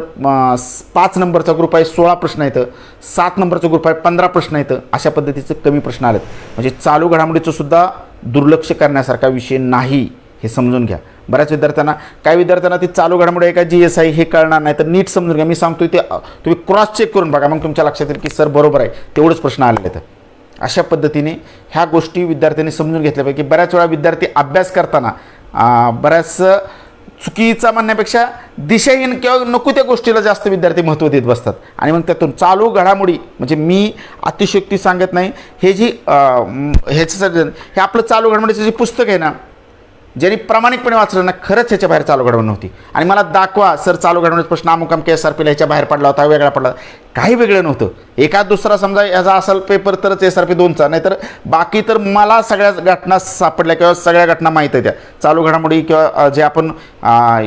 5 नंबरचा ग्रुप आहे 16 प्रश्न आहेत, 7 नंबरचा ग्रुप आहे 15 प्रश्न आहेत. अशा पद्धतीचे कमी प्रश्न आलेत. म्हणजे चालू घडामोडीचं सुद्धा दुर्लक्ष करण्यासारखा विषय नाही, हे समजून घ्या. बऱ्याच विद्यार्थ्यांना, काही विद्यार्थ्यांना ती चालू घडामोडी आहे का GS आहे हे कळणार नाही. तर नीट समजून घ्या. मी सांगतो ते तुम्ही क्रॉस चेक करून बघा, मग तुमच्या लक्षात येईल की सर बरोबर आहे, तेवढंच प्रश्न आलेले आहेत. अशा पद्धतीने ह्या गोष्टी विद्यार्थ्यांनी समजून घेतल्या पाहिजे की बऱ्याच वेळा विद्यार्थी अभ्यास करताना बऱ्याच चुकीचा म्हणण्यापेक्षा दिशाहीन किंवा नको त्या गोष्टीला जास्त विद्यार्थी महत्त्व देत बसतात आणि मग त्यातून चालू घडामोडी, म्हणजे मी अतिशयोक्ती सांगत नाही, हे जी ह्याचं हे आपलं चालू घडामोडीचं जे पुस्तक आहे ना, ज्यांनी प्रामाणिकपणे वाचलं ना, खरंच ह्याच्या बाहेर चालू घडामोडी नव्हती. आणि मला दाखवा सर चालू घडामोडीचा प्रश्न अमुक अमक्या SRPला ह्याच्या बाहेर पडला होता, वेगळा पडला, काही वेगळं नव्हतं. एखाद दुसरा समजा ह्याचा असेल पेपर तरच SRP 2चा, नाहीतर बाकी तर मला सगळ्या घटना सापडल्या किंवा सगळ्या घटना माहीत आहेत. त्या चालू घडामोडी किंवा जे आपण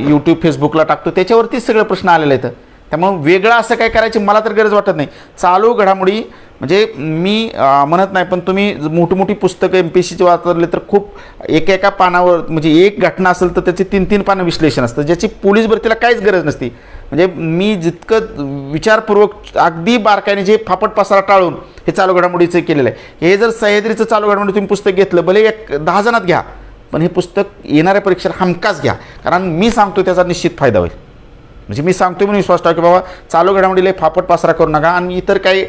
YouTube फेसबुकला टाकतो त्याच्यावरतीच सगळे प्रश्न आलेले आहेत. त्यामुळे वेगळं असं काय करायची मला तर गरज वाटत नाही. चालू घडामोडी म्हणजे मी म्हणत नाही, पण तुम्ही मोठी पुस्तकं MPSCची वाचले तर खूप एका पानावर, म्हणजे एक घटना असेल तर त्याचे 3-3 पानं विश्लेषण असतं, ज्याची पोलीस भरतीला काहीच गरज नसती. म्हणजे मी जितकं विचारपूर्वक अगदी बारकाईने जे फापट पसारा टाळून हे चालू घडामोडीचं केलेलं आहे. हे जर सह्याद्रीचं चालू घडामोडी तुम्ही पुस्तक घेतलं, भले 10 जणात घ्या, पण हे पुस्तक येणाऱ्या परीक्षेला हमखास घ्या, कारण मी सांगतो त्याचा निश्चित फायदा होईल. म्हणजे मी सांगतो म्हणून विश्वास ठेवा की बाबा चालू घडामोडीला फापट पासरा करू नका. आणि इतर काही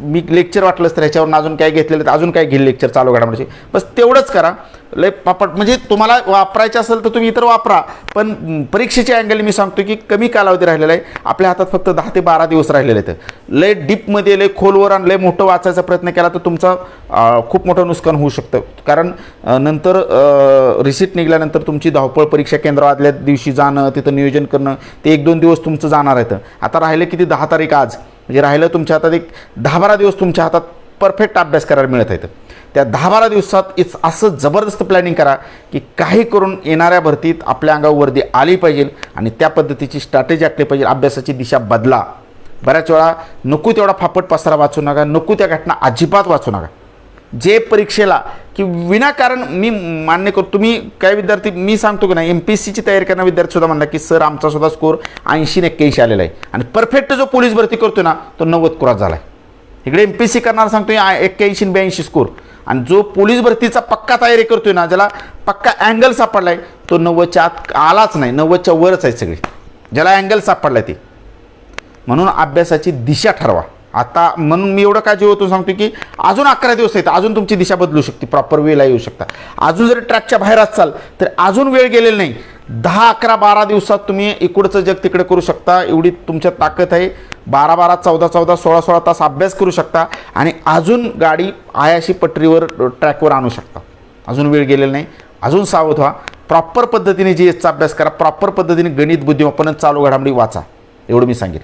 मी लेक्चर वाटलंच तर ह्याच्यावरून अजून काय घेतलेलं तर अजून काय घेईल लेक्चर चालू घडामोडीचे, बस तेवढंच करा. लय फापट म्हणजे तुम्हाला वापरायचं असेल तर तुम्ही इतर वापरा, पण परीक्षेच्या अँगल मी सांगतो की कमी कालावधी राहिलेला आहे. आपल्या हातात फक्त 10 ते 12 दिवस राहिलेले आहेत. लय डीपमध्ये लय खोलवर आणि लय मोठं वाचायचा प्रयत्न केला तर तुमचा खूप मोठं नुकसान होऊ शकतं. कारण नंतर रिसिट निघाल्यानंतर तुमची धावपळ, परीक्षा केंद्र आदल्या दिवशी जाणं, तिथं नियोजन करणं, ते 1-2 दिवस तुमचं जाणार आहे. आता राहिले किती, 10 तारीख आज, म्हणजे राहिलं तुमच्या हातात एक 10-12 दिवस तुमच्या हातात परफेक्ट अभ्यास करायला मिळत आहेत. त्या 10-12 दिवसात असं जबरदस्त प्लॅनिंग करा की काही करून येणाऱ्या भरतीत आपल्या अंगावर वर्दी आली पाहिजे आणि त्या पद्धतीची स्ट्रॅटेजी आखली पाहिजे. अभ्यासाची दिशा बदला. बऱ्याच वेळा नको तेवढा फापट पसारा वाचू नका, नको त्या घटना अजिबात वाचू नका. जे परीक्षेला की विनाकारण मी मान्य करतो, तुम्ही काय विद्यार्थी मी सांगतो की नाही MPSCची तयारी करणारा विद्यार्थीसुद्धा म्हणला की सर आमचा सुद्धा स्कोर 80-81 आलेला आहे आणि परफेक्ट जो पोलीस भरती करतो ना तो 90 क्रॉस झाला आहे. इकडे MPSC करणारा सांगतोय 81-82 स्कोर आणि जो पोलीस भरतीचा पक्का तयारी करतोय ना, ज्याला पक्का अँगल सापडला आहे तो 90च्या आत आलाच नाही, 90च्या वरच आहे सगळी, ज्याला अँगल सापडला आहे ते. म्हणून अभ्यासाची दिशा ठरवा आता. म्हणून मी एवढं काय जेवतून सांगतो की अजून 11 दिवस आहेत, अजून तुमची दिशा बदलू शकते, प्रॉपर वेळेला येऊ शकता. अजून जर ट्रॅकच्या बाहेर असाल तर अजून वेळ गेलेला नाही. 10, 11, 12 दिवसात तुम्ही इकडचं जग तिकडे करू शकता, एवढी तुमच्या ताकद आहे. 12-12, 14-14, 16-16 तास अभ्यास करू शकता आणि अजून गाडी आयाशी पटरीवर ट्रॅकवर आणू शकता. अजून वेळ गेलेला नाही, अजून सावध व्हा. प्रॉपर पद्धतीने GSचा अभ्यास करा, प्रॉपर पद्धतीने गणित बुद्धिमापन चालू घडामोडी वाचा, एवढं मी सांगेन.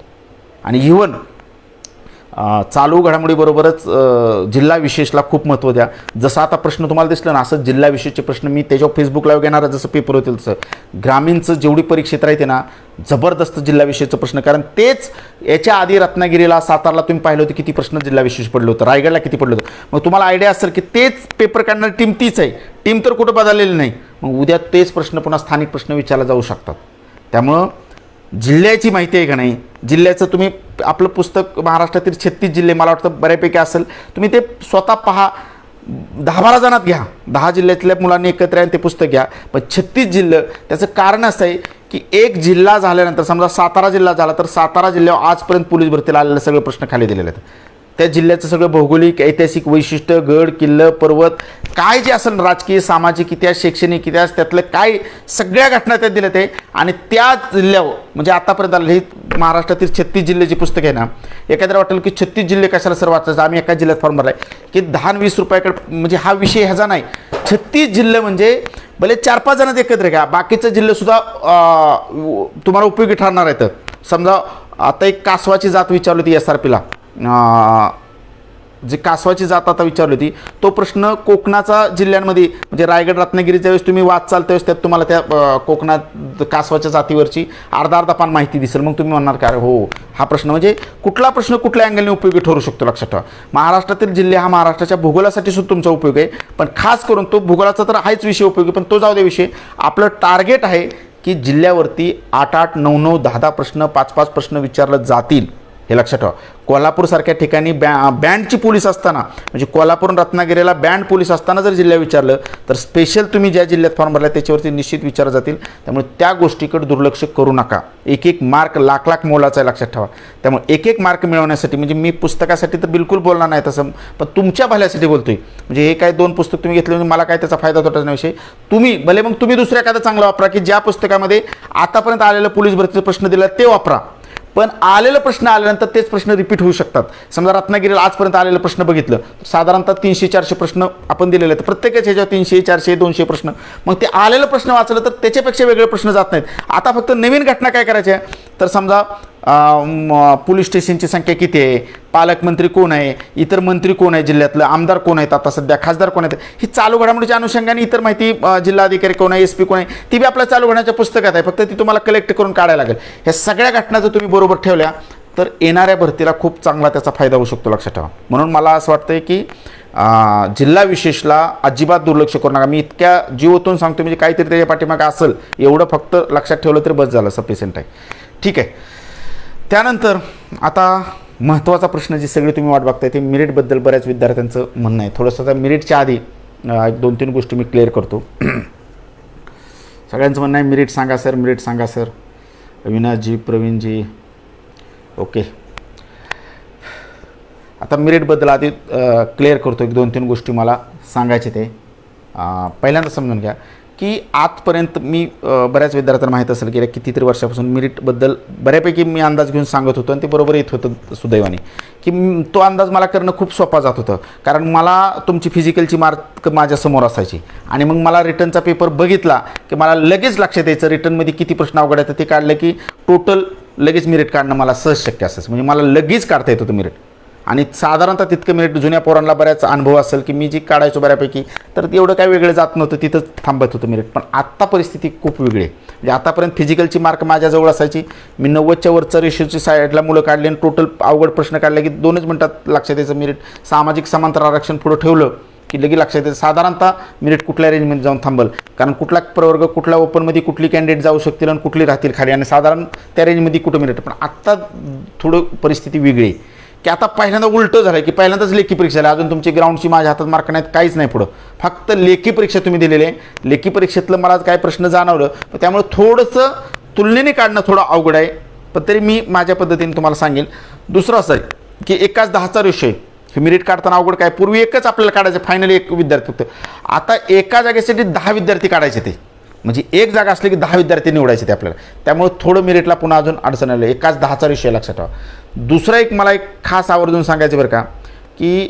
आणि इव्हन चालू घडामोडीबरोबरच जिल्हा विशेषला खूप महत्त्व द्या. जसं आता प्रश्न तुम्हाला दिसलं ना, असं जिल्हा विशेषचे प्रश्न मी त्याच्यावर फेसबुक लाईव्ह घेणार, जसं पेपर होतील तसं. ग्रामीणचं जेवढी परीक्षेत राहते ना, जबरदस्त जिल्हा विशेषचं प्रश्न, कारण तेच याच्या आधी रत्नागिरीला, सातारला तुम्ही पाहिलं होतं किती प्रश्न जिल्हा विशेष पडलं होतं, रायगडला किती पडलं होतं. मग तुम्हाला आयडिया असेल की तेच पेपर काढणारी टीम तीच आहे, टीम तर कुठं बदललेली नाही. मग उद्या तेच प्रश्न पुन्हा स्थानिक प्रश्न विचारला जाऊ शकतात. त्यामुळं जिल्ह्याची माहिती आहे का नाही, जिल्ह्याचं तुम्ही आपलं पुस्तक महाराष्ट्रातील 36 जिल्हे मला वाटतं बऱ्यापैकी असेल, तुम्ही ते स्वतः पहा. 10-12 जणात घ्या, 10 जिल्ह्यातल्या मुलांनी एकत्र येऊन ते पुस्तक घ्या. पण 36 जिल्हे, त्याचं कारण असं आहे की एक जिल्हा झाल्यानंतर समजा सातारा जिल्हा झाला तर सातारा जिल्ह्यावर आजपर्यंत पोलीस भरतीला आलेले सगळे प्रश्न खाली दिलेले आहेत. त्या जिल्ह्याचं सगळं भौगोलिक ऐतिहासिक वैशिष्ट्य, गड किल्ले पर्वत काय जे असेल, राजकीय सामाजिक इतिहास शैक्षणिक इतिहास, त्यातलं काय सगळ्या घटना त्यात दिल्यात आहे. आणि त्या जिल्ह्यावर म्हणजे आतापर्यंत आलं हे महाराष्ट्रातील 36 जिल्ह्याची पुस्तक आहे ना, एखाद्याला वाटेल की 36 जिल्हे कशाला सर वाचायचं, आम्ही एका जिल्ह्यात फॉर्म भरला आहे की 10-20 रुपयाकडे, म्हणजे हा विषय ह्याचा नाही. 36 जिल्हे म्हणजे भले 4-5 जणांत एकत्र घ्या, बाकीचे जिल्हेसुद्धा तुम्हाला उपयोगी ठरणार आहेत. समजा आता एक कासवाची जात विचारली होती SRPला, जी कासवाची जात आता विचारली होती, तो प्रश्न कोकणाचा जिल्ह्यांमध्ये म्हणजे रायगड रत्नागिरीच्या वेळेस तुम्ही वाचाल त्यावेळेस त्यात तुम्हाला त्या कोकणात कासवाच्या जातीवरची अर्धा पान माहिती दिसेल. मग तुम्ही म्हणणार का हो हा प्रश्न म्हणजे कुठला प्रश्न कुठल्या अँगलने उपयोगी ठरू शकतो. लक्षात ठेवा, महाराष्ट्रातील जिल्हे हा महाराष्ट्राच्या भूगोलासाठी सुद्धा तुमचा उपयोग आहे, पण खास करून तो भूगोलाचा तर हाच विषय उपयोगी, पण तो जाऊ दे विषय. आपलं टार्गेट आहे की जिल्ह्यावरती 8-8, 9-9, 10-10 प्रश्न, 5-5 प्रश्न विचारले जातील. हे लक्षात ठेवा. कोल्हापूरसारख्या ठिकाणी बँडची पोलीस असताना, म्हणजे कोल्हापूर रत्नागिरीला बँड पोलीस असताना जर जिल्हा विचारलं तर स्पेशल तुम्ही ज्या जिल्ह्यात फॉर्म भरला त्याच्यावरती निश्चित विचारले जातील. त्यामुळे त्या गोष्टीकडे दुर्लक्ष करू नका. एक मार्क लाख मोलाचा आहे, लक्षात ठेवा. त्यामुळे एक मार्क मिळवण्यासाठी, म्हणजे मी पुस्तकासाठी तर बिलकुल बोलणार नाही तसं, पण तुमच्या भल्यासाठी बोलतोय. म्हणजे हे काय 2 पुस्तक तुम्ही घेतले म्हणजे मला काय त्याचा फायदा तोटा नाही विषय. तुम्ही भले मग तुम्ही दुसऱ्या एखादं चांगलं वापरा की ज्या पुस्तकामध्ये आतापर्यंत आलेलं पोलीस भरतीचे प्रश्न दिला ते वापरा, पण आलेला प्रश्न आल्यानंतर तेच प्रश्न रिपीट होऊ शकतात. समजा रत्नागिरीला आजपर्यंत आलेलं प्रश्न बघितलं, साधारणतः 300-400 प्रश्न आपण दिलेले आहेत. प्रत्येकाच्या ह्याच्यावर 300, 400, 200 प्रश्न. मग ते आलेलं प्रश्न वाचलं तर त्याच्यापेक्षा वेगळे प्रश्न जात नाहीत. आता फक्त नवीन घटना काय करायच्या, तर समजा पोलीस स्टेशनची संख्या किती आहे, पालकमंत्री कोण आहे, इतर मंत्री कोण आहे, जिल्ह्यातलं आमदार कोण आहेत, आता सध्या खासदार कोण आहेत, ही चालू घडामोडीच्या अनुषंगाने इतर माहिती, जिल्हाधिकारी कोण आहे, SP कोण आहे, ती बी आपल्या चालू घडण्याच्या पुस्तकात आहे. फक्त ती तुम्हाला कलेक्ट करून काढायला लागेल. ह्या सगळ्या घटना जर तुम्ही बरोबर ठेवल्या तर येणाऱ्या भरतीला खूप चांगला त्याचा फायदा होऊ शकतो. लक्षात ठेवा. म्हणून मला असं वाटतंय की जिल्हा विशेषला अजिबात दुर्लक्ष करू नका. मी इतक्या जीव ओतून सांगतो, म्हणजे काहीतरी त्याच्या पाठीमागे असेल एवढं फक्त लक्षात ठेवलं तरी बस झालं, सफिशियंट आहे. ठीक आहे. त्यानंतर आता महत्त्वाचा प्रश्न जी सगळी तुम्ही वाट बघताय ते मेरिटबद्दल बऱ्याच विद्यार्थ्यांचं म्हणणं आहे. थोडंसं त्या मेरिटच्या आधी एक 2-3 गोष्टी मी क्लिअर करतो. सगळ्यांचं म्हणणं आहे मेरिट सांगा सर, मेरिट सांगा सर. अविनाशजी, प्रवीणजी, ओके. आता मेरिटबद्दल आधी क्लिअर करतो. एक 2-3 गोष्टी मला सांगायचे ते. पहिल्यांदा समजून घ्या की आजपर्यंत मी बऱ्याच विद्यार्थ्यांना माहीत असेल गेल्या कितीतरी वर्षापासून मेरिटबद्दल बऱ्यापैकी मी अंदाज घेऊन सांगत होतो आणि ते बरोबर येत होतं सुदैवाने, की तो अंदाज मला करणं खूप सोपा जात होतं. कारण मला तुमची फिजिकलची मार्क माझ्यासमोर असायची आणि मग मला रिटर्नचा पेपर बघितला की मला लगेच लक्षात यायचं रिटर्नमध्ये किती प्रश्न अवघड आहेत. ते काढलं की टोटल लगेच मेरिट काढणं मला सहज शक्य असायचं. म्हणजे मला लगेच काढता येत होतं मेरिट. आणि साधारणतः तितकं मेरिट जुन्या पोरांना बऱ्याच अनुभव असेल की मी जी काढायचो बऱ्यापैकी तर एवढं काय वेगळं जात नव्हतं, तिथंच थांबत होतं मेरिट. पण आत्ता परिस्थिती खूप वेगळी आहे. म्हणजे आतापर्यंत फिजिकलची मार्क माझ्याजवळ असायची, मी 90च्या वरचं रेशोची साईडला मुलं काढली आणि टोटल अवघड प्रश्न काढले की 2च मिनटात लक्षात यायचं मेरिट. सामाजिक समांतर आरक्षण पुढं ठेवलं की लगे लक्षात येतं साधारणतः मेरिट कुठल्या रेंजमध्ये जाऊन थांबल. कारण कुठला प्रवर्ग कुठल्या ओपनमध्ये कुठली कॅन्डिडेट जाऊ शकतील आणि कुठली राहतील खाली आणि साधारण त्या रेंजमध्ये कुठं मेरिट. पण आत्ता थोडं परिस्थिती वेगळी आहे की आता पहिल्यांदा उलटं झालं की पहिल्यांदाच लेखी परीक्षा झाली. अजून तुमची ग्राउंडची माझ्या हातात मार्क नाहीत, काहीच नाही पुढं, फक्त लेखी परीक्षा तुम्ही दिलेली आहे. लेखी परीक्षेतलं मला काय प्रश्न जाणवलं त्यामुळे थोडंसं तुलनेने काढणं थोडं अवघड आहे. पण तरी मी माझ्या पद्धतीने तुम्हाला सांगेन. दुसरं असं आहे की एकाच 10चा रेशो आहे. हे मेरिट काढताना अवघड काय, पूर्वी एकच आपल्याला काढायचं फायनली एक विद्यार्थी होतं. आता एका जागेसाठी 10 विद्यार्थी काढायचे. ते म्हणजे एक जागा असली की 10 विद्यार्थी निवडायचे ते आपल्याला. त्यामुळे थोडं मेरिटला पुन्हा अजून अडचण आलं. एकाच 10चा रेशो लक्षात ठेवा. दुसरा एक मला एक खास आवर्जून सांगायचं बरं का की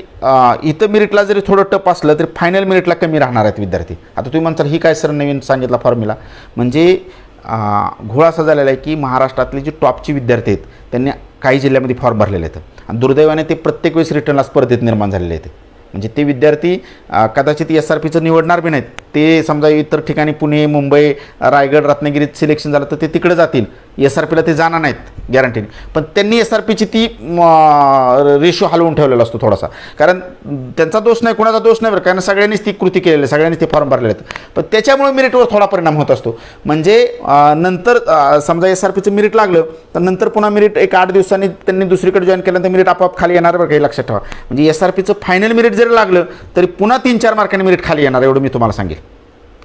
इथं मेरिटला जरी थोडं टप असलं तरी फायनल मेरिटला कमी राहणार आहेत विद्यार्थी. आता तुम्ही म्हणताल ही काय सर नवीन सांगितला फॉर्म्युला. म्हणजे घोळ असा झालेला आहे की महाराष्ट्रातले जे टॉपची विद्यार्थी आहेत त्यांनी काही जिल्ह्यामध्ये फॉर्म भरलेले आहेत आणि दुर्दैवाने ते प्रत्येक वेळेस रिटर्नला स्पर्धेत निर्माण झालेले आहेत. म्हणजे ते विद्यार्थी कदाचित SRPचं निवडणार बी नाहीत. ते समजा इतर ठिकाणी पुणे, मुंबई, रायगड, रत्नागिरीत सिलेक्शन झालं तर ते तिकडे जातील. SRPला ते जाणार नाहीत गॅरंटीने. पण त्यांनी SRPची ती रेशो हलवून ठेवलेला असतो थोडासा. कारण त्यांचा दोष नाही, कोणाचा दोष नाही बरं, कारण सगळ्यांनीच ती कृती केलेली आहे, सगळ्यांनीच ते फॉर्म भरलेले आहेत. पण त्याच्यामुळे मेरिटवर थोडा परिणाम होत असतो. म्हणजे नंतर समजा SRPचं मेरिट लागलं तर नंतर पुन्हा मेरिट एक 8 दिवसांनी त्यांनी दुसरीकडे जॉईन केल्यानंतर मेरिट आपोआप खाली येणार बरं, काही लक्षात ठेवा. म्हणजे SRPचं फायनल मेरिट जरी लागलं तरी पुन्हा 3-4 मार्कांनी मेरिट खाली येणार, एवढं मी तुम्हाला सांगेल.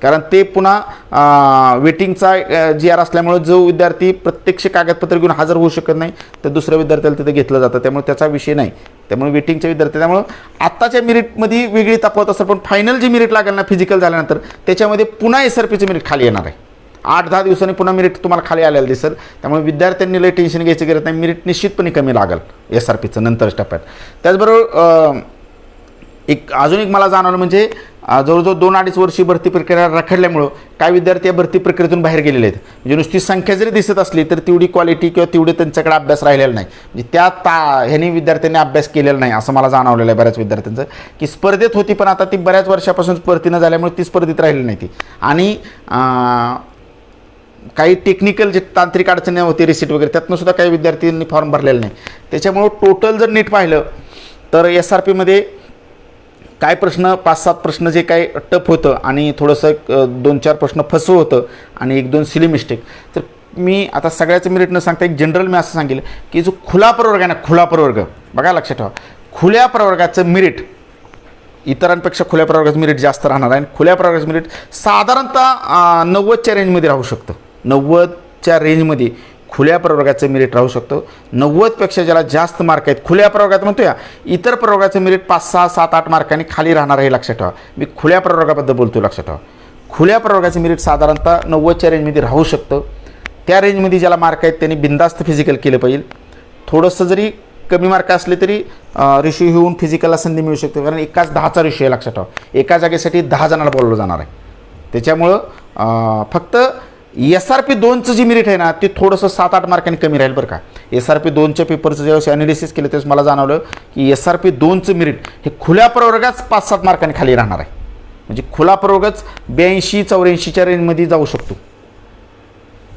कारण ते पुन्हा वेटिंगचा GR असल्यामुळे जो विद्यार्थी प्रत्यक्ष कागदपत्र घेऊन हजर होऊ शकत नाही तर दुसऱ्या विद्यार्थ्याला तिथे घेतलं जातं. त्यामुळे त्याचा विषय नाही. त्यामुळे वेटिंगचे विद्यार्थी, त्यामुळे आत्ताच्या मेरिटमध्ये वेगळी तफावत असेल पण फायनल जी मेरिट लागेल ना फिजिकल झाल्यानंतर त्याच्यामध्ये पुन्हा SRPचं मेरिट खाली येणार आहे. 8-10 दिवसांनी पुन्हा मेरिट तुम्हाला खाली आलेलं दिसेल. त्यामुळे विद्यार्थ्यांनी लई टेन्शन घ्यायची गरज नाही. मेरिट निश्चितपणे कमी लागेल SRPचं नंतर टप्प्यात. त्याचबरोबर अजून एक मला जाणवलं म्हणजे जवळजवळ 2-2.5 वर्षी भरती प्रक्रिया रखडल्यामुळं काय विद्यार्थी या भरती प्रक्रियेतून बाहेर गेलेले आहेत. म्हणजे नुसती संख्या जरी दिसत असली तर तेवढी क्वालिटी किंवा तेवढे त्यांच्याकडे अभ्यास राहिलेला नाही. म्हणजे ह्यांनी विद्यार्थ्यांनी अभ्यास केलेला नाही असं मला जाणवलेलं आहे बऱ्याच विद्यार्थ्यांचं. की स्पर्धेत होती पण आता ती बऱ्याच वर्षापासून भरती न झाल्यामुळे ती स्पर्धेत राहिली नाही ती. आणि काही टेक्निकल जे तांत्रिक अडचणी होती रिसिट वगैरे त्यातनं सुद्धा काही विद्यार्थ्यांनी फॉर्म भरलेला नाही. त्याच्यामुळं टोटल जर नीट पाहिलं तर SRPमध्ये काय प्रश्न 5-7 प्रश्न जे काही टफ होतं आणि थोडंसं 2-4 प्रश्न फसवं होतं आणि 1-2 सिली मिस्टेक. तर मी आता सगळ्याचं मेरिट न सांगता एक जनरल मी असं सांगेल की जो खुला प्रवर्ग आहे ना, खुला प्रवर्ग बघा लक्षात ठेवा. खुल्या प्रवर्गाचं मेरिट इतरांपेक्षा खुल्या प्रवर्गाचं मेरिट जास्त राहणार आहे. आणि खुल्या प्रवर्गाचं मेरिट साधारणतः 90च्या रेंजमध्ये राहू शकतं. 90च्या रेंजमध्ये खुल्या प्रवर्गाचं मेरिट राहू शकतं. 90पेक्षा ज्याला जास्त मार्क आहेत खुल्या प्रवर्गात म्हणतो या, इतर प्रवर्गाचं मेरिट 5-6, 7-8 मार्कांनी खाली राहणार हे लक्षात ठेवा. मी खुल्या प्रवर्गाबद्दल बोलतो, लक्षात ठेवा. खुल्या प्रवर्गाचं मेरिट साधारणतः 90च्या रेंजमध्ये राहू शकतं. त्या रेंजमध्ये ज्याला मार्क आहेत त्यांनी बिनधास्त फिजिकल केलं पाहिजे. थोडंसं जरी कमी मार्क असले तरी रेशो होऊन फिजिकलला संधी मिळू शकते. कारण एकाच 10चा रेशो आहे लक्षात ठेवा. एका जागेसाठी 10 जणांना बोलवलं जाणार आहे. त्याच्यामुळं फक्त SRP 2चं जी मेरिट आहे ना ते थोडंसं 7-8 मार्कांनी कमी राहील बरं का. SRP 2च्या पेपरचं ज्यावेळेस ॲनालिसिस केलं त्यावेळेस मला जाणवलं की SRP 2चं मेरिट हे खुल्या प्रवर्गाच 5-7 मार्कांनी खाली राहणार आहे. म्हणजे खुला प्रवर्गच 82-84च्या रेंजमध्ये जाऊ शकतो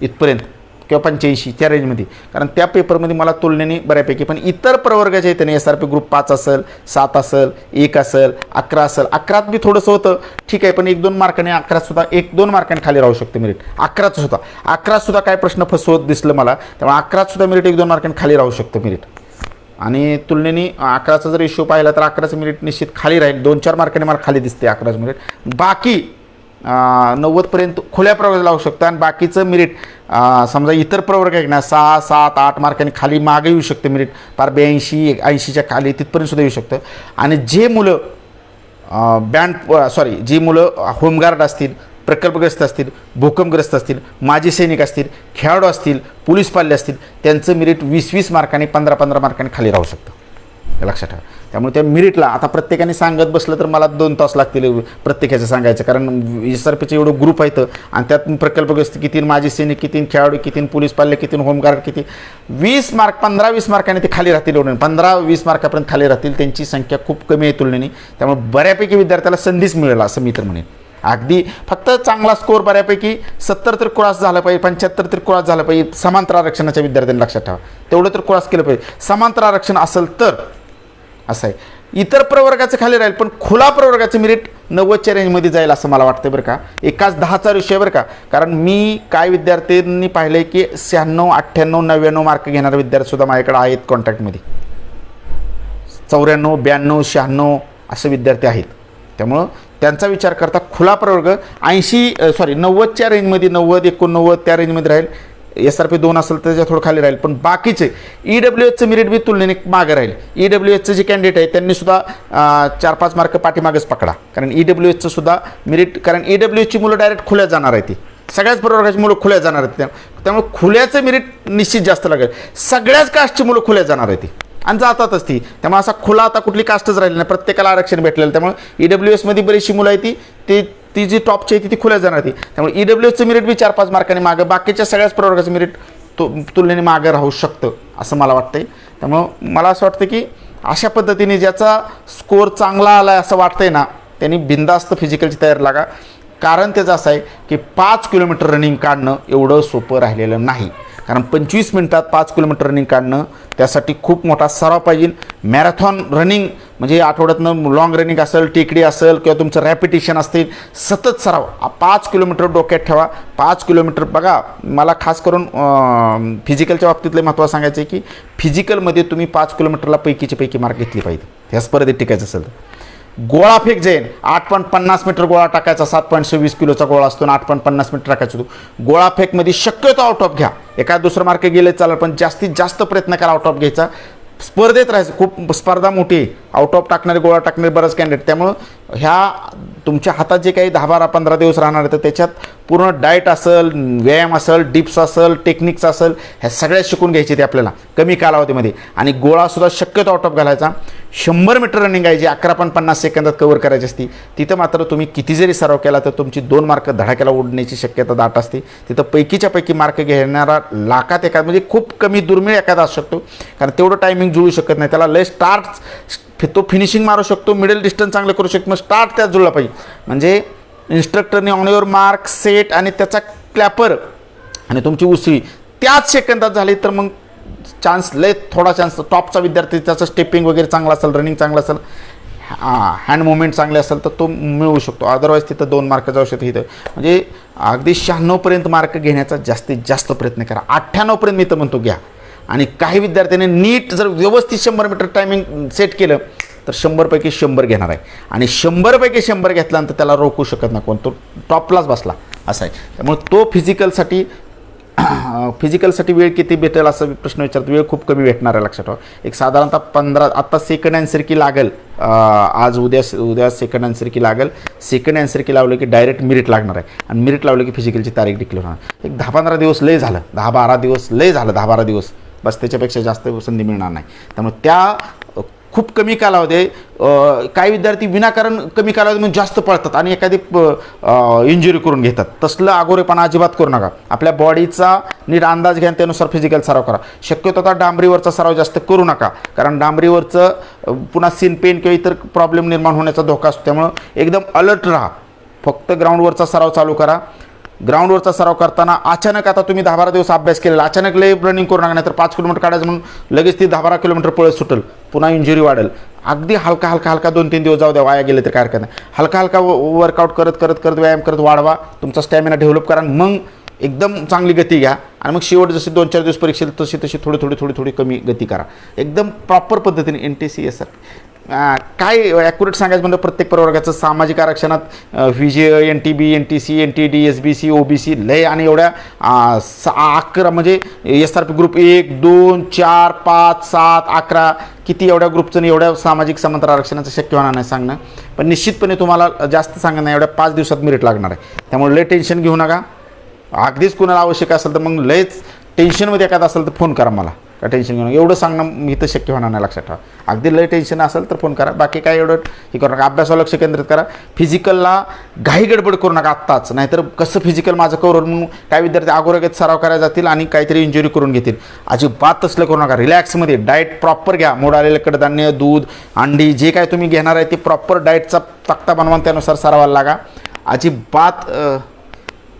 इथपर्यंत किंवा 85 त्या रेंजमध्ये. कारण त्या पेपरमध्ये मला तुलनेने बऱ्यापैकी. पण इतर प्रवर्गाच्या येते SRP ग्रुप 5 असेल, 7 असेल, 1 असेल, 11 असेल. 11त बी थोडंसं होतं ठीक आहे, पण 1-2 मार्काने 11 सुद्धा 1-2 मार्काने खाली राहू शकते मेरिट. 11चं सुद्धा 11 सुद्धा काय प्रश्न फसवत दिसलं मला. त्यामुळे 11 सुद्धा मेरिट 1-2 मार्काने खाली राहू शकतं मेरिट. आणि तुलनेने 11चा जर रेशो पाहिला तर 11चं मेरिट निश्चित खाली राहील. 2-4 मार्काने मला खाली दिसते 11चं मेरिट. बाकी 90पर्यंत खुल्या प्रवर्गाला लावू शकतं. आणि बाकीचं मेरिट समजा इतर प्रवर्ग आहे ना 6, 7, 8 मार्कांनी खाली मागे येऊ शकतं मेरिट. फार 82-80च्या खाली तिथपर्यंत सुद्धा येऊ शकतं. आणि जे मुलं जी मुलं होमगार्ड असतील प्रकल्पग्रस्त असतील, भूकंपग्रस्त असतील, माजी सैनिक असतील, खेळाडू असतील, पोलीस पाल्ले असतील, त्यांचं मेरिट 20-20 मार्कांनी 15-15 मार्कांनी खाली राहू शकतं, हे लक्षात ठेवा. त्यामुळे त्या मेरिटला आता प्रत्येकाने सांगत बसलं तर मला 2 तास लागतील प्रत्येकाचं सांगायचं, कारण SRPचं एवढं ग्रुप आहेत आणि त्यात प्रकल्पग्रस्त किती, माजी सैनिक किती, खेळाडू किती, पोलीस पाल्ले किती, होमगार्ड किती, 20 मार्क 15-20 मार्कांनी ते खाली राहतील, एवढं 15-20 मार्कापर्यंत खाली राहतील. त्यांची संख्या खूप कमी आहे तुलनेने, त्यामुळे बऱ्यापैकी विद्यार्थ्याला संधीच मिळेल असं मी तर म्हणेन. अगदी फक्त चांगला स्कोअर बऱ्यापैकी 70 तर क्रॉस झाला पाहिजे, 75 तर क्रॉस झाला पाहिजे. समांतर आरक्षणाच्या विद्यार्थ्यांनी लक्षात ठेवा, तेवढं तर क्रॉस केलं पाहिजे. समांतर आरक्षण असेल तर असं आहे. इतर प्रवर्गाचं खाली राहील, पण खुला प्रवर्गाचं मेरिट 90च्या रेंजमध्ये जाईल असं मला वाटतं बरं का. एकाच 10चा विषय बरं का, कारण मी काय विद्यार्थ्यांनी पाहिलं की 96, 98, 99 मार्क घेणारे विद्यार्थीसुद्धा माझ्याकडे आहेत कॉन्टॅक्टमध्ये. 94, 92, 96 असे विद्यार्थी आहेत. त्यामुळं त्यांचा विचार करता खुला प्रवर्ग 90च्या रेंजमध्ये, 90, 89 त्या रेंजमध्ये राहील. SRP 2 असेल तर त्याच्या थोडं खाली राहील, पण बाकीचे EWHचं मेरिट बी तुलनेने मागे राहील. EWHचं जे कॅन्डिडेट आहे त्यांनी सुद्धा 4-5 मार्क पाठीमागच पकडा, कारण EWHचं सुद्धा मेरिट, कारण EWHची मुलं डायरेक्ट खुल्या जाणार आहे, ती सगळ्याच प्रवर्गाची मुलं खुल्या जाणार आहेत. त्यामुळे खुल्याचं मेरिट निश्चित जास्त लागेल. सगळ्याच कास्टची मुलं खुल्या जाणार आहे ती आणि जातातच ती. त्यामुळे असा खुला आता कुठली कास्टच राहिली नाही, प्रत्येकाला आरक्षण भेटलेलं. त्यामुळे EWHमध्ये बरीचशी मुलं आहे ती जी टॉपची आहे ती खुल्या जाणार ती. त्यामुळे EWHचं मेरिट बी 4-5 मार्कांनी मागं, बाकीच्या सगळ्याच प्रवर्गाचं मेरिट तुलनेने मागं राहू शकतं असं मला वाटतंय. त्यामुळं मला असं वाटतं की अशा पद्धतीने ज्याचा स्कोअर चांगला आला आहे असं वाटतंय ना, त्यांनी बिनधास्त फिजिकलची तयारी लागा. कारण त्याचं असं आहे की 5 किलोमीटर रनिंग काढणं एवढं सोपं राहिलेलं नाही, कारण 25 मिनिटात 5 किलोमीटर रनिंग काढणं त्यासाठी खूप मोठा सराव पाहिजे. मॅरेथॉन रनिंग म्हणजे आठवड्यातनं लॉंग रनिंग असेल, टेकडी असेल किंवा तुमचं रॅपिटेशन असतील, सतत सराव. 5 किलोमीटर डोक्यात ठेवा. 5 किलोमीटर बघा, मला खास करून फिजिकलच्या बाबतीतलं महत्त्व सांगायचं आहे की फिजिकलमध्ये तुम्ही 5 किलोमीटरला पैकीच्या पैकी मार्क घेतली पाहिजे ह्या स्पर्धेत टिकायचं असेल तर. गोळाफेक जाईल 8.50 मीटर गोळा टाकायचा, 7.26 किलोचा गोळा असतो ना, 8.50 मीटर टाकायचा. तो गोळाफेकमध्ये शक्यतो आउट ऑफ घ्या, एका दुसरा मार्क गेले चालेल, पण जास्तीत जास्त प्रयत्न करा आउट ऑफ घ्यायचा. स्पर्धेत राहायचं, खूप स्पर्धा मोठी आहे, आउट ऑफ टाकणारे, गोळा टाकणारे बरंच कॅन्डिडेट. त्यामुळं ह्या तुमच्या हातात जे काही 10-12-15 दिवस राहणार आहे तर त्याच्यात पूर्ण डाएट असेल, व्यायाम असेल, डिप्स असेल, टेक्निक्स असेल, ह्या सगळ्या शिकून घ्यायचे ते आपल्याला कमी कालावधीमध्ये. आणि गोळासुद्धा शक्यतो आउट ऑफ घालायचा. 100 मीटर रनिंग आहे जी 11.50 सेकंदात कव्हर करायची असते, तिथं मात्र तुम्ही किती जरी सराव केला तर तुमची 2 मार्क धडाक्याला उडण्याची शक्यता दाट असते. तिथं पैकीच्या पैकी मार्क घेणारा लाखात एखादा, म्हणजे खूप कमी दुर्मिळ एखादा असू शकतो, कारण तेवढं टायमिंग जुळू शकत नाही. त्याला लय तो फिनिशिंग मारू शकतो, मिडल डिस्टन्स चांगलं करू शकतो, मग स्टार्ट त्यात जुळला पाहिजे. म्हणजे इन्स्ट्रक्टरने ऑन युअर मार्क सेट आणि त्याचा क्लॅपर आणि तुमची उसळी त्याच सेकंदात झाली तर मग चान्स लय थोडा चान्स. टॉपचा विद्यार्थी त्याचं स्टेपिंग वगैरे चांगला असेल, रनिंग चांगलं असेल, हँड मुवमेंट चांगले असेल तर तो मिळवू शकतो. अदरवाईज तिथं 2 मार्क जाऊ शकते. इथं म्हणजे अगदी 96पर्यंत मार्क घेण्याचा जास्तीत जास्त प्रयत्न करा. 98पर्यंत मी तर म्हणतो घ्या. आणि काही विद्यार्थ्यांनी नीट जर व्यवस्थित 100 मीटर टायमिंग सेट केलं तर 100पैकी 100 घेणार आहे. आणि 100पैकी 100 घेतल्यानंतर त्याला रोखू शकत नाही कोण, तो टॉपलाच बसला असा आहे. त्यामुळे तो फिजिकलसाठी वेळ किती भेटेल असं प्रश्न विचारतो. वेळ खूप कमी भेटणार आहे लक्षात ठेवा. एक साधारणतः 15, आत्ता सेकंड आन्सर की लागेल, आज उद्या सेकंड आन्सर की लागेल. सेकंड आन्सर की लावलं की डायरेक्ट मेरिट लागणार आहे आणि मेरिट लावलं की फिजिकलची तारीख डिक्लेअर होणार. एक 10-15 दिवस लय झालं, 10-12 दिवस लय झालं, 10-12 दिवस बस, त्याच्यापेक्षा जास्त संधी मिळणार नाही. त्यामुळे त्या खूप कमी कालावधी, काही विद्यार्थी विनाकारण कमी कालावधीमध्ये जास्त पळतात आणि एखादी इंजुरी करून घेतात. तसलं अगोरेपणा अजिबात करू नका. आपल्या बॉडीचा नीट अंदाज घ्या, त्यानुसार फिजिकल सराव करा. शक्यतो आता डांबरीवरचा सराव जास्त करू नका, कारण डांबरीवरचं पुन्हा सीन पेन किंवा इतर प्रॉब्लेम निर्माण होण्याचा धोका असतो. त्यामुळं एकदम अलर्ट राहा. फक्त ग्राउंडवरचा सराव चालू करा. ग्राउंडवरचा सराव करताना अचानक आता तुम्ही 10-12 दिवस अभ्यास केलेला, अचानक लय रनिंग करू नका, नाही तर 5 किलोमीटर काढायचं म्हणून लगेच ती 10-12 किलोमीटर पळत सुटेल, पुन्हा इंजुरी वाढेल. अगदी हलका 2-3 दिवस जाऊ द्या, वाया गेले तर काय हरकत नाही. हलका वर्कआउट करत व्यायाम करत वाढवा, तुमचा स्टॅमिना डेव्हलप करा, मग एकदम चांगली गती घ्या. आणि मग शेवट जशी 2-4 दिवस परीक्षेला तशी थोडी कमी गती करा. एकदम प्रॉपर पद्धतीने NTC SR काय ॲक्युरेट सांगायचं म्हणजे प्रत्येक प्रवर्गाचं सामाजिक आरक्षणात V N T B N T C N T D S B C O B C लय आणि एवढ्या 11 म्हणजे एस आर पी ग्रुप 1 2 4 5 7 11 किती एवढ्या ग्रुपचं नाही एवढ्या सामाजिक समांतर आरक्षणाचं शक्य होणार नाही सांगणं. पण निश्चितपणे तुम्हाला जास्त सांगणं नाही एवढ्या 5 दिवसात मेरिट लागणार आहे. त्यामुळे लय टेन्शन घेऊ नका. अगदीच कुणाला आवश्यक असेल तर मग लयच टेन्शनमध्ये एखादा असेल तर फोन करा मला. का टेन्शन घेऊन एवढं सांगणं मी तर शक्य होणार नाही, लक्षात ठेवा. अगदी लय टेन्शन असेल तर फोन करा. बाकी काय एवढं हे करू नका. अभ्यासावर लक्ष केंद्रित करा. फिजिकलला घाई गडबड करू नका आत्ताच, नाहीतर कसं फिजिकल माझं कवर म्हणून काय विद्यार्थी अगोदरच सराव करायला जातील आणि काहीतरी इंजुरी करून घेतील. अजिबात तसलं करू नका. रिलॅक्समध्ये डाएट प्रॉपर घ्या. मोड आलेलं कडधान्य, दूध, अंडी जे काय तुम्ही घेणार आहे ते प्रॉपर डाएटचा तक्ता बनवा, त्यानुसार सरावाला लागा. अजिबात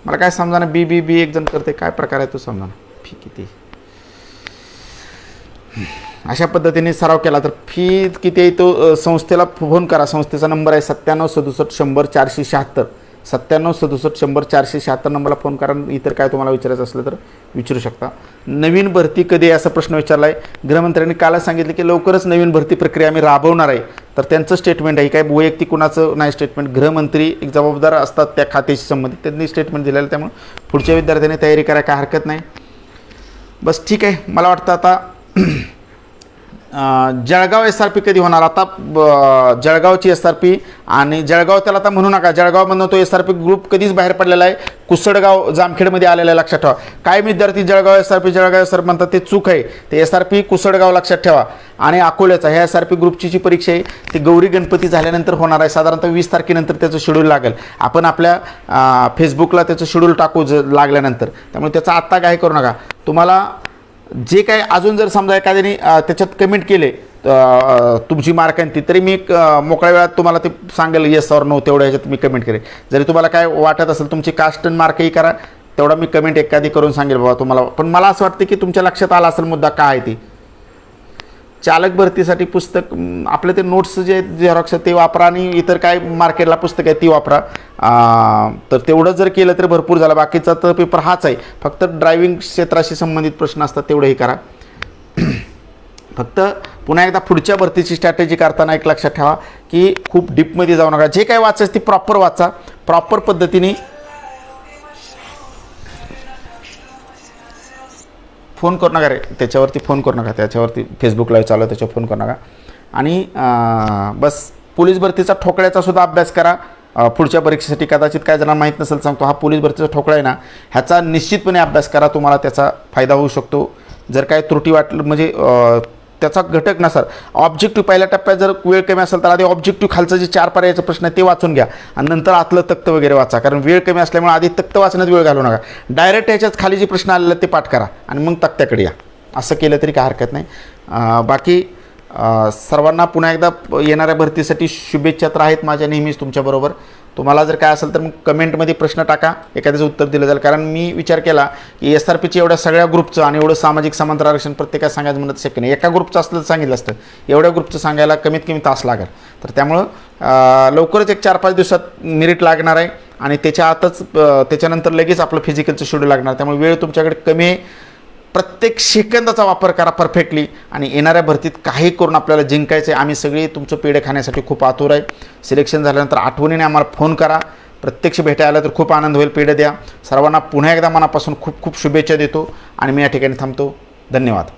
मला काय समजा ना बी एक जण करते काय प्रकार आहे तो समजा ना. फी किती अशा पद्धतीने सराव केला तर फी किती आहे तो संस्थेला फोन करा. संस्थेचा नंबर आहे 9767 100 476 9767 100 476 नंबरला फोन करा. इतर काय तुम्हाला विचारायचं असलं तर विचारू शकता. नवीन भरती कधी आहे असा प्रश्न विचारला आहे. गृहमंत्र्यांनी कालच सांगितलं की लवकरच नवीन भरती प्रक्रिया आम्ही राबवणार आहे. तर त्यांचं स्टेटमेंट आहे, काय वैयक्तिक कुणाचं नाही स्टेटमेंट. गृहमंत्री एक जबाबदार असतात त्या खात्याशी संबंधित, त्यांनी स्टेटमेंट दिलेलं. त्यामुळे पुढच्या विद्यार्थ्यांनी तयारी करायला काय हरकत नाही. बस ठीक आहे. मला वाटतं आता जळगाव एस आर पी कधी होणार. आता जळगावची एस आर पी आणि जळगाव त्याला आता म्हणू नका. जळगावमधून तो एस आर पी ग्रुप कधीच बाहेर पडलेला आहे. कुसडगाव जामखेडमध्ये आलेला आहे, लक्षात ठेवा. काय विद्यार्थी जळगाव एस आर पी म्हणतात ते चूक आहे. ते एस आर पी कुसडगाव लक्षात ठेवा. आणि अकोल्याचा ह्या एस आर पी ग्रुपची जी परीक्षा आहे ती गौरी गणपती झाल्यानंतर होणार आहे. साधारणतः 20 तारखेनंतर त्याचं शेड्यूल लागेल. आपण आपल्या फेसबुकला त्याचं शेड्यूल टाकू लागल्यानंतर. त्यामुळे त्याचा आत्ता काय करू नका. तुम्हाला जे काय अजून जर समजा एखाद्याने त्याच्यात कमेंट केले तुमची मार्कांती, तरी मी मोकळ्या वेळात तुम्हाला ते सांगेल येस और नो, तेवढ्या ह्याच्यात मी कमेंट करेन. जरी तुम्हाला काय वाटत असेल तुमची कास्ट आणि मार्कही करा, तेवढा मी कमेंट एखादी करून सांगेल बाबा तुम्हाला. पण मला असं वाटतं की तुमच्या लक्षात आला असेल मुद्दा काय आहे ती. चालक भरतीसाठी पुस्तक आपले ते नोट्स जे झेरॉक्स ते वापरा आणि इतर काय मार्केटला पुस्तक आहे ती वापरा. तर तेवढं जर केलं तर भरपूर झालं. बाकीचा तर पेपर हाच आहे. फक्त ड्रायव्हिंग क्षेत्राशी संबंधित प्रश्न असतात तेवढंही करा. फक्त पुन्हा एकदा पुढच्या भरतीची स्ट्रॅटेजी करताना एक लक्षात ठेवा की खूप डीपमध्ये जाऊ नका. जे काय वाचायचं ती प्रॉपर वाचा. प्रॉपर पद्धतीने फोन करू नका रे त्याच्यावरती, फोन करू नका त्याच्यावरती. फेसबुक लाईव्ह चालू आहे त्याच्यावर फोन करू नका. आणि बस पोलीस भरतीचा ठोकळ्याचा सुद्धा अभ्यास करा. पुढच्या परीक्षेसाठी कदाचित काय जणांना माहीत नसेल सांगतो, हा पोलीस भरतीचा ठोकळा आहे ना, ह्याचा निश्चितपणे अभ्यास करा. तुम्हाला त्याचा फायदा होऊ शकतो. जर काय त्रुटी वाटलं म्हणजे त्याचा घटक नसेल, ऑब्जेक्टिव्ह पहिल्या टप्प्यात जर वेळ कमी असेल तर आधी ऑब्जेक्टिव्ह खालचं जे 4 पर्यायाचा प्रश्न आहे ते वाचून घ्या आणि नंतर आतलं तक्त वगैरे वाचा. कारण वेळ कमी असल्यामुळे आधी तक्त वाचण्यात वेळ घालू नका. डायरेक्ट ह्याच्यात खाली जे प्रश्न आलेले ते पाठ करा आणि मग तक्त्याकडे या. असं केलं तरी काय हरकत नाही. बाकी सर्वांना पुन्हा एकदा येणाऱ्या भरतीसाठी शुभेच्छा तर आहेत माझ्या नेहमीच तुमच्याबरोबर. तुम्हाला जर काय असेल तर मग कमेंटमध्ये प्रश्न टाका, एखाद्याचं उत्तर दिलं जाईल. कारण मी विचार केला की एस आर पीच्या एवढ्या सगळ्या ग्रुपचं आणि एवढं सामाजिक समांतर आरक्षण प्रत्येकाला सांगायचं म्हणत शक्य नाही. एका ग्रुपचं असलं तर सांगितलं असतं. एवढ्या ग्रुपचं सांगायला कमीत कमी तास लागेल. तर त्यामुळं लवकरच एक 4-5 दिवसात मेरिट लागणार आहे आणि त्याच्या आतच त्याच्यानंतर लगेच आपलं फिजिकलचं शेड्यूल लागणार. त्यामुळे वेळ तुमच्याकडे कमी आहे. प्रत्येक सेकंदाचा वापर करा परफेक्टली आणि येणाऱ्या भरतीत काही करून आपल्याला जिंकायचं आहे. आम्ही सगळे तुमचं पेढे खाण्यासाठी खूप आतुर आहे. सिलेक्शन झाल्यानंतर आठवणीने आम्हाला फोन करा. प्रत्यक्ष भेटायला तर खूप आनंद होईल. पेढे द्या. सर्वांना पुन्हा एकदा मनापासून खूप खूप शुभेच्छा देतो आणि मी या ठिकाणी थांबतो. धन्यवाद.